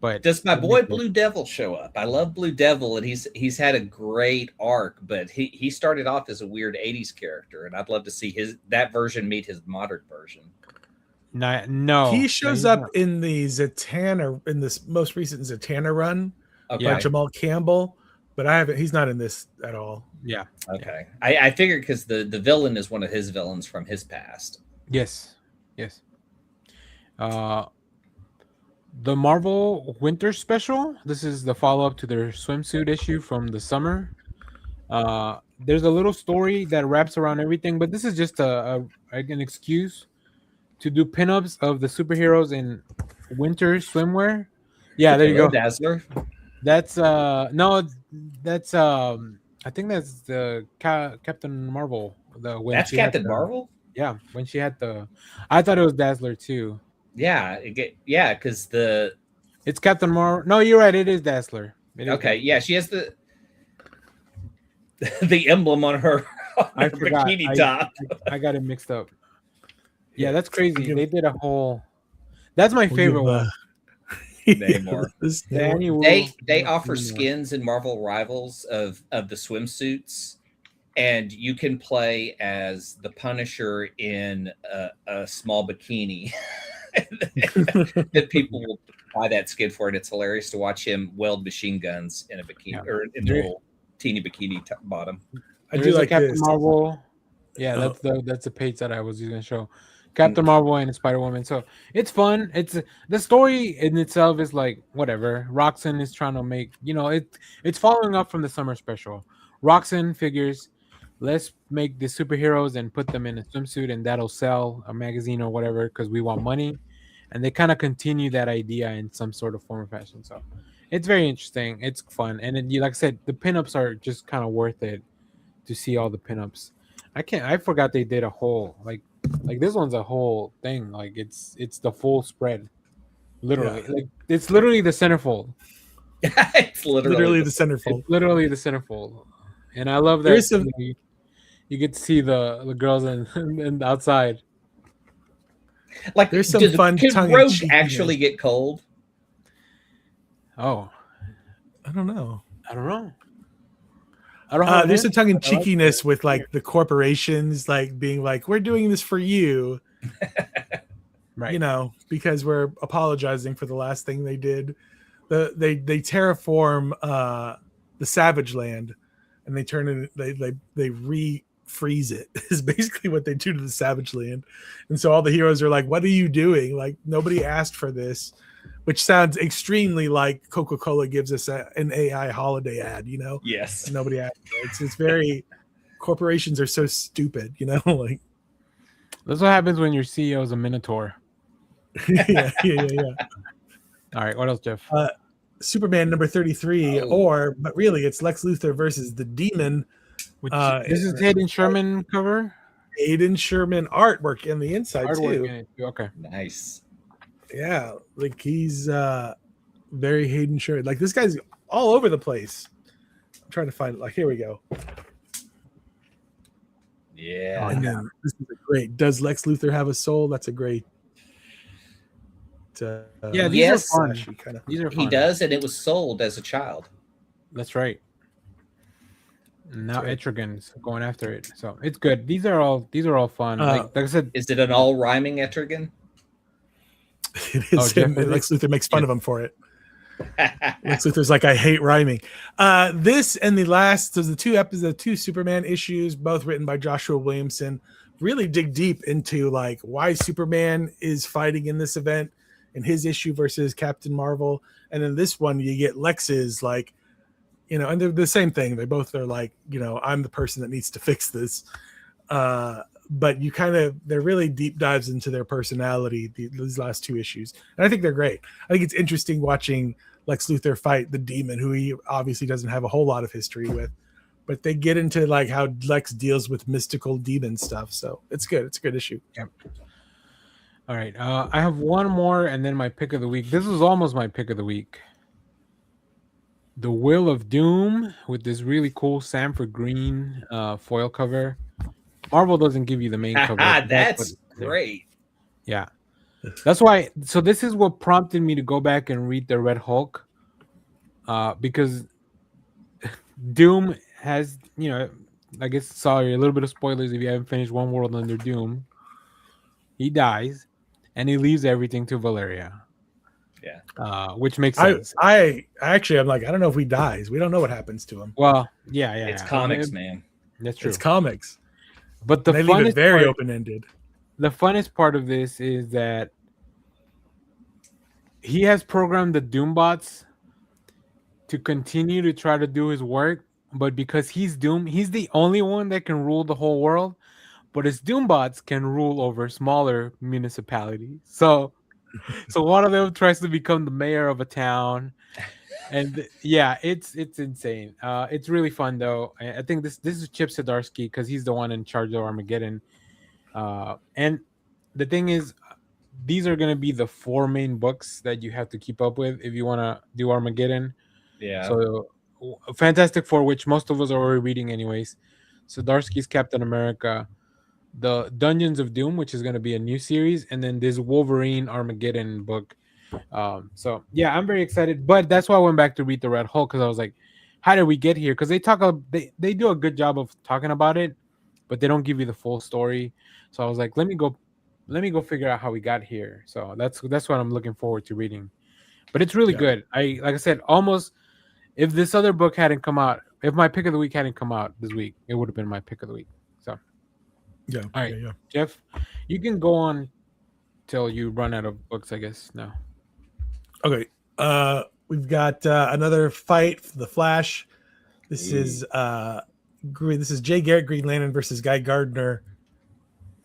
But does my boy Blue Devil show up? I love Blue Devil, and he's had a great arc, but he started off as a weird 80s character, and I'd love to see that version meet his modern version. No. He shows up in the Zatanna, in this most recent Zatanna run by Jamal Campbell, but he's not in this at all. Yeah. Okay. I figured because the villain is one of his villains from his past. Yes. The Marvel Winter Special. This is the follow-up to their swimsuit issue from the summer. There's a little story that wraps around everything, but this is just an excuse to do pinups of the superheroes in winter swimwear. Yeah, there you go. Dazzler. That's no, that's I think that's the Captain Marvel. The when That's she had Captain the Marvel. yeah when she had the. I thought it was Dazzler too. Yeah, because the It's Captain Marvel. No, you're right. It is Dazzler. It is okay, Dazzler. yeah, she has the the emblem on her, on I her forgot. bikini top. I got it mixed up. Yeah, Yeah, that's crazy. we'll give- They did a whole. That's my we'll favorite give, one. Namor. this The Namor. Annie Wu- They offer Namor. skins in Marvel Rivals of the swimsuits, and you can play as the Punisher in a small bikini. That people will buy that skin for, and it's hilarious to watch him weld machine guns in a bikini or in the little teeny bikini bottom. I There do is a like Captain this. Marvel. Yeah, Oh. that's the page that I was going to show. Captain Marvel and Spider Woman. So it's fun. It's the story in itself is like whatever. Roxanne is trying to make it's following up from the summer special. Roxanne figures, let's make the superheroes and put them in a swimsuit, and that'll sell a magazine or whatever because we want money. And they kind of continue that idea in some sort of form or fashion. So it's very interesting. It's fun, and then, like I said, the pinups are just kind of worth it to see all the pinups. I forgot they did a whole like this one's a whole thing. Like it's the full spread. Literally. Yeah. Like it's literally the centerfold. It's Literally the It's centerfold. literally the centerfold. And I love There that is some you get to see the girls and outside. Like, There's some can fun Rogue tongue-in-cheekiness. actually get cold? Oh, I don't know. I don't know. I don't know. There's some tongue in cheekiness with like the corporations like being like, we're doing this for you, Right. you know, because we're apologizing for the last thing they did. They terraform the Savage Land, and they turn it they refreeze it is basically what they do to the Savage Land. And so all the heroes are like, what are you doing? Like, nobody asked for this, which sounds extremely like Coca-Cola gives us an AI holiday ad, you know? Yes. Nobody asked for it. It's very, corporations are so stupid, you know? Like, That's what happens when your CEO is a minotaur. yeah. All right, what else, Jeff? Superman number 33, Oh. but really it's Lex Luthor versus the Demon. This is Hayden Sherman cover? Aiden Sherman artwork in the inside Artwork too. in it. Okay. Nice. Yeah, like he's very Hayden Sherman. Like this guy's all over the place. I'm trying to find like here we go. Yeah. And then this is a great. Does Lex Luthor have a soul? That's a great. Yeah, these yes, are fun. Kind of. These are fun. He does, and it was sold as a child. That's right. Now Etrigan's going after it, so it's good. These are all fun. Like I said, Is it an all rhyming Etrigan? It is. Jeff, And Lex Luthor makes fun of him for it. Lex Luthor's like, I hate rhyming. This and the last, there's the two Superman issues, both written by Joshua Williamson, really dig deep into like why Superman is fighting in this event in his issue versus Captain Marvel. And then this one, you get Lex's like, you know, and they're the same thing. They both are like, you know, I'm the person that needs to fix this. But you they're really deep dives into their personality, these last two issues. And I think they're great. I think it's interesting watching Lex Luthor fight the Demon, who he obviously doesn't have a whole lot of history with, but they get into like how Lex deals with mystical demon stuff. So it's good. It's a good issue. Yep. All right. I have one more and then my pick of the week. This is almost my pick of the week. The Will of Doom with this really cool Sanford Green foil cover. Marvel doesn't give you the main cover. That's great. Yeah. That's why. So this is what prompted me to go back and read the Red Hulk. Because Doom has, you know, I guess, sorry, a little bit of spoilers if you haven't finished One World Under Doom. He dies and he leaves everything to Valeria. Yeah. Which makes sense. I actually, I'm like, I don't know if he dies. We don't know what happens to him. Well, yeah. It's comics, man. That's true. It's comics. But they leave it very open-ended. The funnest part of this is that he has programmed the Doombots to continue to try to do his work, but because he's Doom, he's the only one that can rule the whole world. But his Doombots can rule over smaller municipalities. So one of them tries to become the mayor of a town, And yeah, it's insane. It's really fun though. I think this is Chip Zdarsky because he's the one in charge of Armageddon. And the thing is, these are gonna be the 4 main books that you have to keep up with if you want to do Armageddon. Yeah. So, Fantastic Four, which most of us are already reading anyways. Zdarsky's Captain America, the Dungeons of Doom, which is going to be a new series, and then this Wolverine Armageddon book. So yeah, I'm very excited. But that's why I went back to read the Red Hulk because I was like, how did we get here? Because they do a good job of talking about it, but they don't give you the full story. So I was like, let me go figure out how we got here. So that's what I'm looking forward to reading. But it's really good. Like I said, almost if this other book hadn't come out, if my pick of the week hadn't come out this week, it would have been my pick of the week. So Yeah. all right, Yeah. Jeff, you can go on till you run out of books, I guess. Now. Okay. We've got another fight for the Flash. This is Jay Garrick Green Lantern versus Guy Gardner,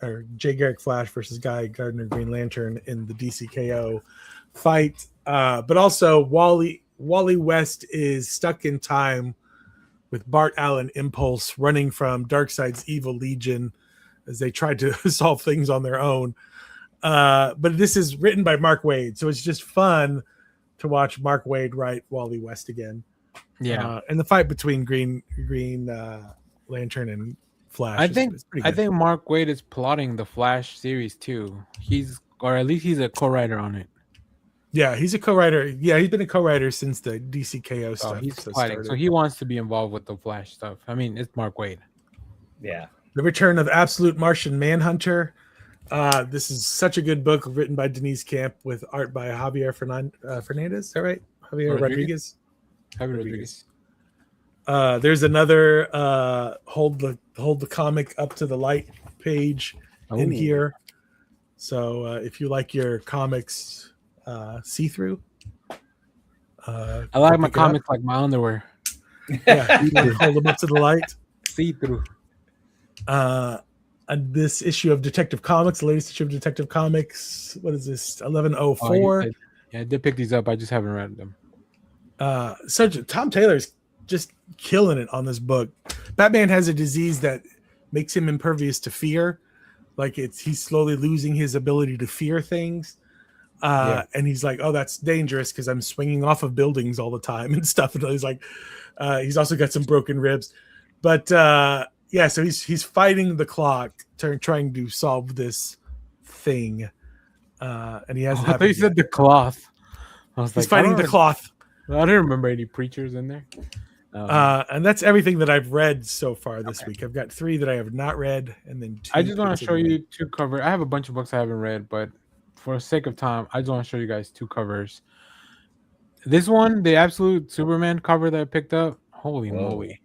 or Jay Garrick Flash versus Guy Gardner Green Lantern in the DCKO fight. But also Wally West is stuck in time with Bart Allen Impulse running from Darkseid's evil legion as they tried to solve things on their own. But this is written by Mark Waid, so it's just fun to watch Mark Waid write Wally West again. Yeah, and the fight between Green Lantern and Flash. I think Mark Waid is plotting the Flash series too. Or at least he's a co-writer on it. Yeah, he's a co-writer. Yeah, he's been a co-writer since the DCKO stuff. He's plotting, so he wants to be involved with the Flash stuff. I mean, it's Mark Waid. Yeah. The Return of Absolute Martian Manhunter. This is such a good book written by Denise Camp with art by Javier Fernandez. Is that right? Javier Rodriguez. There's another hold the comic up to the light page in here. So if you like your comics see through, I like my comics like my underwear. Yeah, you can hold them up to the light. See through. And this issue of Detective Comics, the latest issue of Detective Comics, what is this? 1104. I did pick these up. I just haven't read them. Tom Taylor's just killing it on this book. Batman has a disease that makes him impervious to fear. Like he's slowly losing his ability to fear things. And he's like, oh, that's dangerous because I'm swinging off of buildings all the time and stuff. And he's like, he's also got some broken ribs. But yeah, so he's fighting the clock, trying to solve this thing. And he hasn't. I thought you said the cloth. I was he's fighting the cloth. I don't remember any preachers in there. And that's everything that I've read so far this week. I've got 3 that I have not read, and then 2. I just want to show you 2 covers. I have a bunch of books I haven't read, but for the sake of time, I just want to show you guys 2 covers. This one, the Absolute Superman cover that I picked up. Holy moly!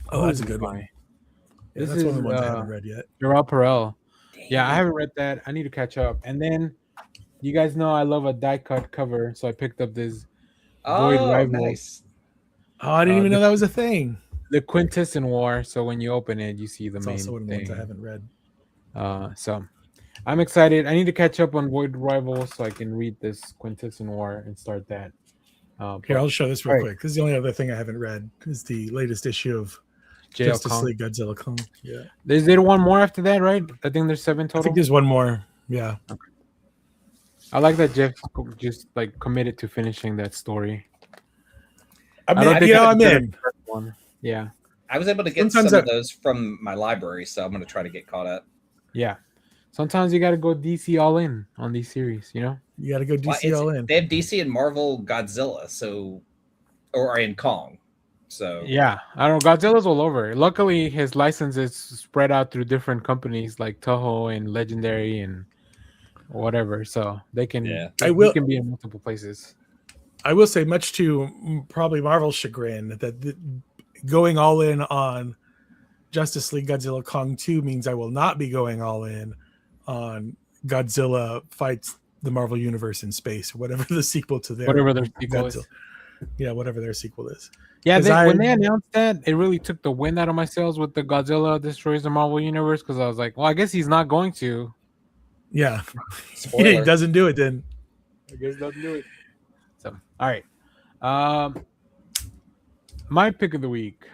Oh, that's a good one. Yeah, that's one of the ones I haven't read yet. Gerald Perel. Yeah, I haven't read that. I need to catch up. And then you guys know I love a die cut cover, so I picked up this Void Rivals. Nice. Oh, I didn't even know that was a thing. The Quintesson War. So when you open it, you see the main also one of the thing. ones I haven't read. So I'm excited. I need to catch up on Void Rivals so I can read this Quintesson War and start that. Here, I'll show this real quick. This is the only other thing I haven't read. Is the latest issue of Justice League Godzilla Kong. Yeah. Is there one more after that, right? I think there's 7 total. I think there's one more. Yeah. Okay. I like that Jeff just like committed to finishing that story. I'm in. One. Yeah. I was able to get some of those from my library, so I'm going to try to get caught up. Yeah. Sometimes you got to go DC all in on these series, you know? You got to go DC all in. They have DC and Marvel Godzilla, or in Kong. So yeah, I don't know. Godzilla's all over. Luckily, his license is spread out through different companies like Toho and Legendary and whatever. So they can, he can be in multiple places. I will say, much to probably Marvel's chagrin, that going all in on Justice League Godzilla Kong 2 means I will not be going all in on Godzilla Fights the Marvel Universe in Space, or whatever the sequel to their sequel is. Yeah, whatever their sequel is. Yeah, when they announced that, it really took the wind out of my sails with the Godzilla Destroys the Marvel Universe, because I was like, well, I guess he's not going to. Yeah. He doesn't do it then. I guess doesn't do it. So, all right. Um, my pick of the week.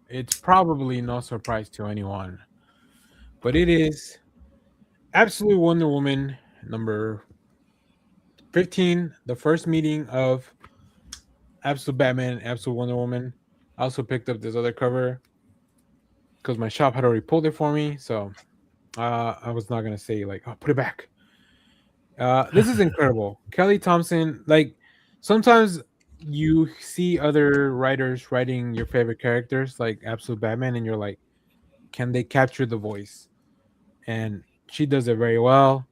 It's probably no surprise to anyone, but it is Absolute Wonder Woman number 15, the first meeting of Absolute Batman and Absolute Wonder Woman. I also picked up this other cover because my shop had already pulled it for me, so I was not gonna say like, "Oh, put it back." This is incredible. Kelly Thompson, like sometimes you see other writers writing your favorite characters like Absolute Batman, and you're like, can they capture the voice? And she does it very well.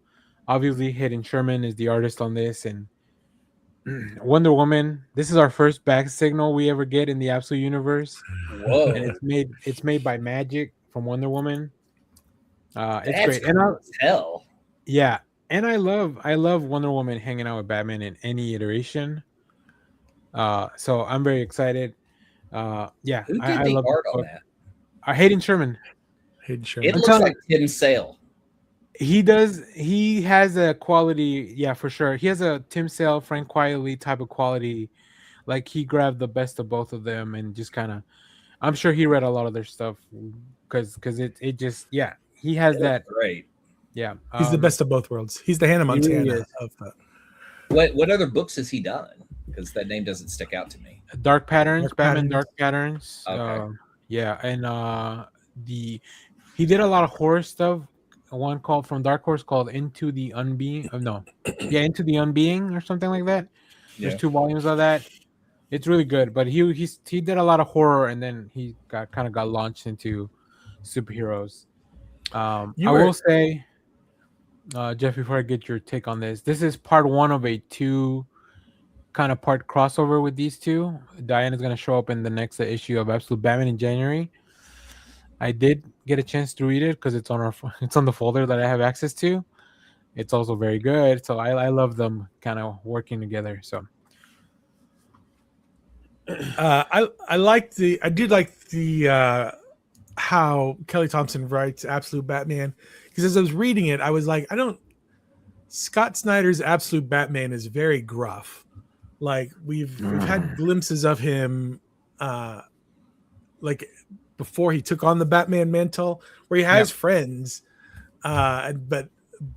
Obviously, Hayden Sherman is the artist on this, and Wonder Woman. This is our first back signal we ever get in the Absolute universe, Whoa, and it's made by Magic from Wonder Woman. It's that's great, and cool as hell. yeah, and I love Wonder Woman hanging out with Batman in any iteration. So I'm very excited. Yeah, Who I did the love this art on book. that? Hayden Sherman. Hayden It Sherman. I'm looks telling like Tim Sale. He does. He has a quality. Yeah, for sure. He has a Tim Sale, Frank Quietly type of quality. Like he grabbed the best of both of them and just kind of. I'm sure he read a lot of their stuff because it just he has It looks that great. yeah. He's the best of both worlds. He's the Hannah He really Montana is. of the What other books has he done? Because that name doesn't stick out to me. Dark Patterns, Dark Batman Patterns. Dark Patterns. Okay. Yeah, and the he did a lot of horror stuff. One called from Dark Horse called Into the Unbeing. No, yeah, Into the Unbeing or something like that. There's Yeah. 2 volumes of that. It's really good, but he did a lot of horror, and then he got launched into superheroes. You I were- will say, Jeff, before I get your take on this is part 1 of a 2 kind of part crossover with these two. Diana's gonna show up in the next issue of Absolute Batman in January. I did get a chance to read it because it's on it's on the folder that I have access to. It's also very good, so I love them kind of working together. So I did like the how Kelly Thompson writes Absolute Batman, because as I was reading it, I was like, Scott Snyder's Absolute Batman is very gruff. Like we've had glimpses of him, like before he took on the Batman mantle, where he has friends, but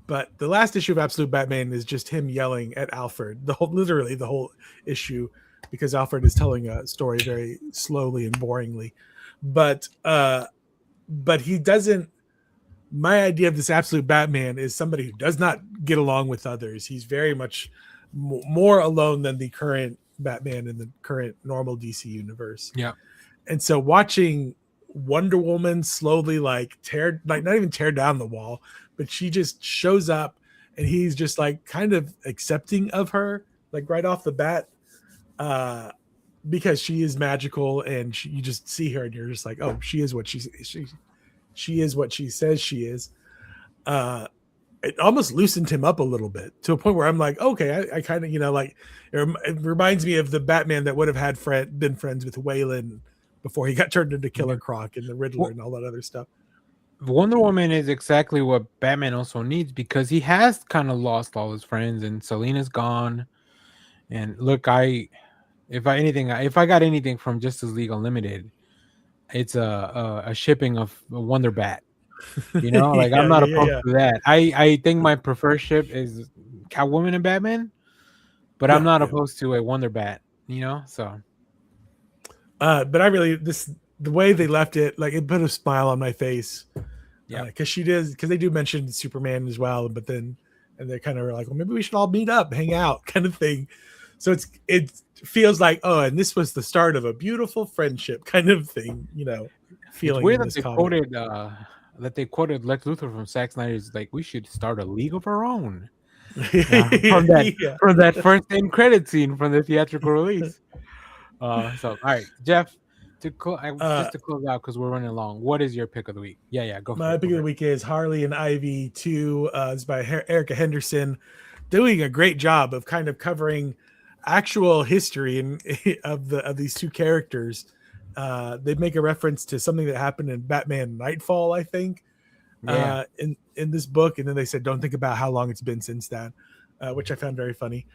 the last issue of Absolute Batman is just him yelling at Alfred, literally the whole issue, because Alfred is telling a story very slowly and boringly. But he doesn't. My idea of this Absolute Batman is somebody who does not get along with others. He's very much more alone than the current Batman in the current normal DC universe. yeah, And so watching Wonder Woman slowly not even tear down the wall, but she just shows up and he's just like kind of accepting of her, like right off the bat, because she is magical, and you just see her and you're just like, oh, she is what she is what she says she is. It almost loosened him up a little bit, to a point where I'm like, okay, I kind of, like it reminds me of the Batman that would have had been friends with Wayland before he got turned into Killer Croc and the Riddler and all that other stuff. Wonder Woman is exactly what Batman also needs, because he has kind of lost all his friends, and Selina's gone. And look, if I got anything from Justice League Unlimited, it's a shipping of Wonder Bat. Like I'm not opposed to that. I think my preferred ship is Catwoman and Batman, but I'm not opposed to a Wonder Bat. So. But I really the way they left it, like it put a smile on my face. Yeah, because they do mention Superman as well, but then they're kind of like, well, maybe we should all meet up, hang out, kind of thing. So it feels like, oh, and this was the start of a beautiful friendship, kind of thing, feeling. It's weird that they quoted Lex Luthor from Zack Snyder's, like, we should start a league of our own. From that first end credit scene from the theatrical release. So all right, Jeff, just to close out because we're running along. What is your pick of the week? Yeah, go. My pick of the week is Harley and Ivy 2. It's by Erica Henderson, doing a great job of kind of covering actual history of these two characters. They make a reference to something that happened in Batman Nightfall, I think, in this book, and then they said, don't think about how long it's been since that, which I found very funny.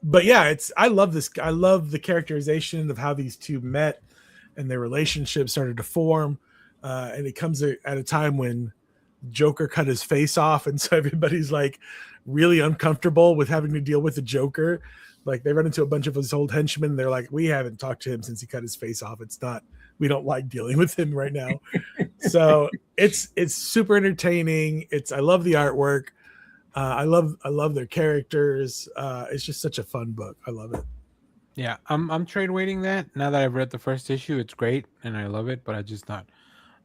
but yeah, I love this. I love the characterization of how these two met and their relationship started to form. And it comes at a time when Joker cut his face off, and so everybody's like really uncomfortable with having to deal with the Joker. Like they run into a bunch of his old henchmen. They're like, we haven't talked to him since he cut his face off. We don't like dealing with him right now. So it's super entertaining. I love the artwork. I love their characters. It's just such a fun book. I love it. Yeah, I'm trade waiting that. Now that I've read the first issue, it's great and I love it, but I just not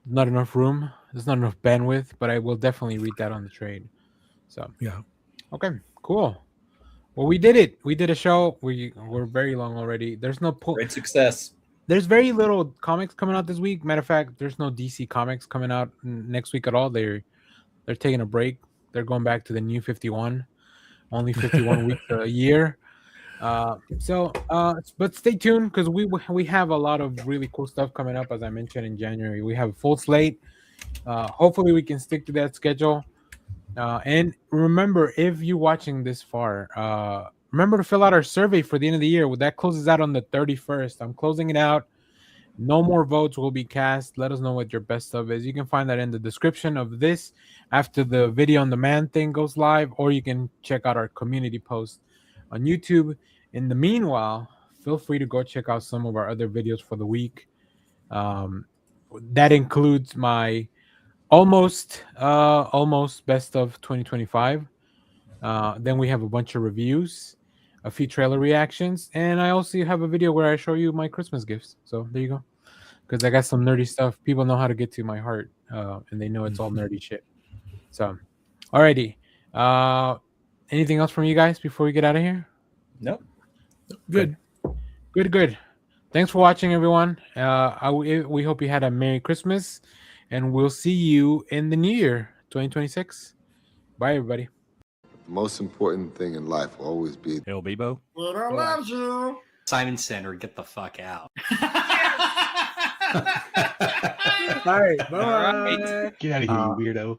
enough room. There's not enough bandwidth, but I will definitely read that on the trade. So yeah. Okay, cool. Well, we did it. We did a show. We're very long already. There's no Great success. There's very little comics coming out this week. Matter of fact, there's no DC comics coming out next week at all. They're taking a break. They're going back to the new 51. Only 51 weeks a year. But stay tuned because we have a lot of really cool stuff coming up. As I mentioned in January, we have a full slate. Hopefully, we can stick to that schedule. And remember, if you're watching this far, remember to fill out our survey for the end of the year. That closes out on the 31st. I'm closing it out. No more votes will be cast. Let us know what your best of is. You can find that in the description of this after the video on demand thing goes live, or you can check out our community post on YouTube. In the meanwhile, feel free to go check out some of our other videos for the week. That includes my almost best of 2025. Then we have a bunch of reviews, a few trailer reactions, and I also have a video where I show you my Christmas gifts. So there you go. Because I got some nerdy stuff. People know how to get to my heart, and they know it's all nerdy shit. So, alrighty. Anything else from you guys before we get out of here? Nope. Good. Thanks for watching, everyone. We hope you had a Merry Christmas, and we'll see you in the new year, 2026. Bye, everybody. The most important thing in life will always be Hail Bebo. Twitter loves you. Simon Center, get the fuck out. All right. Bye. Get out of here, you weirdo.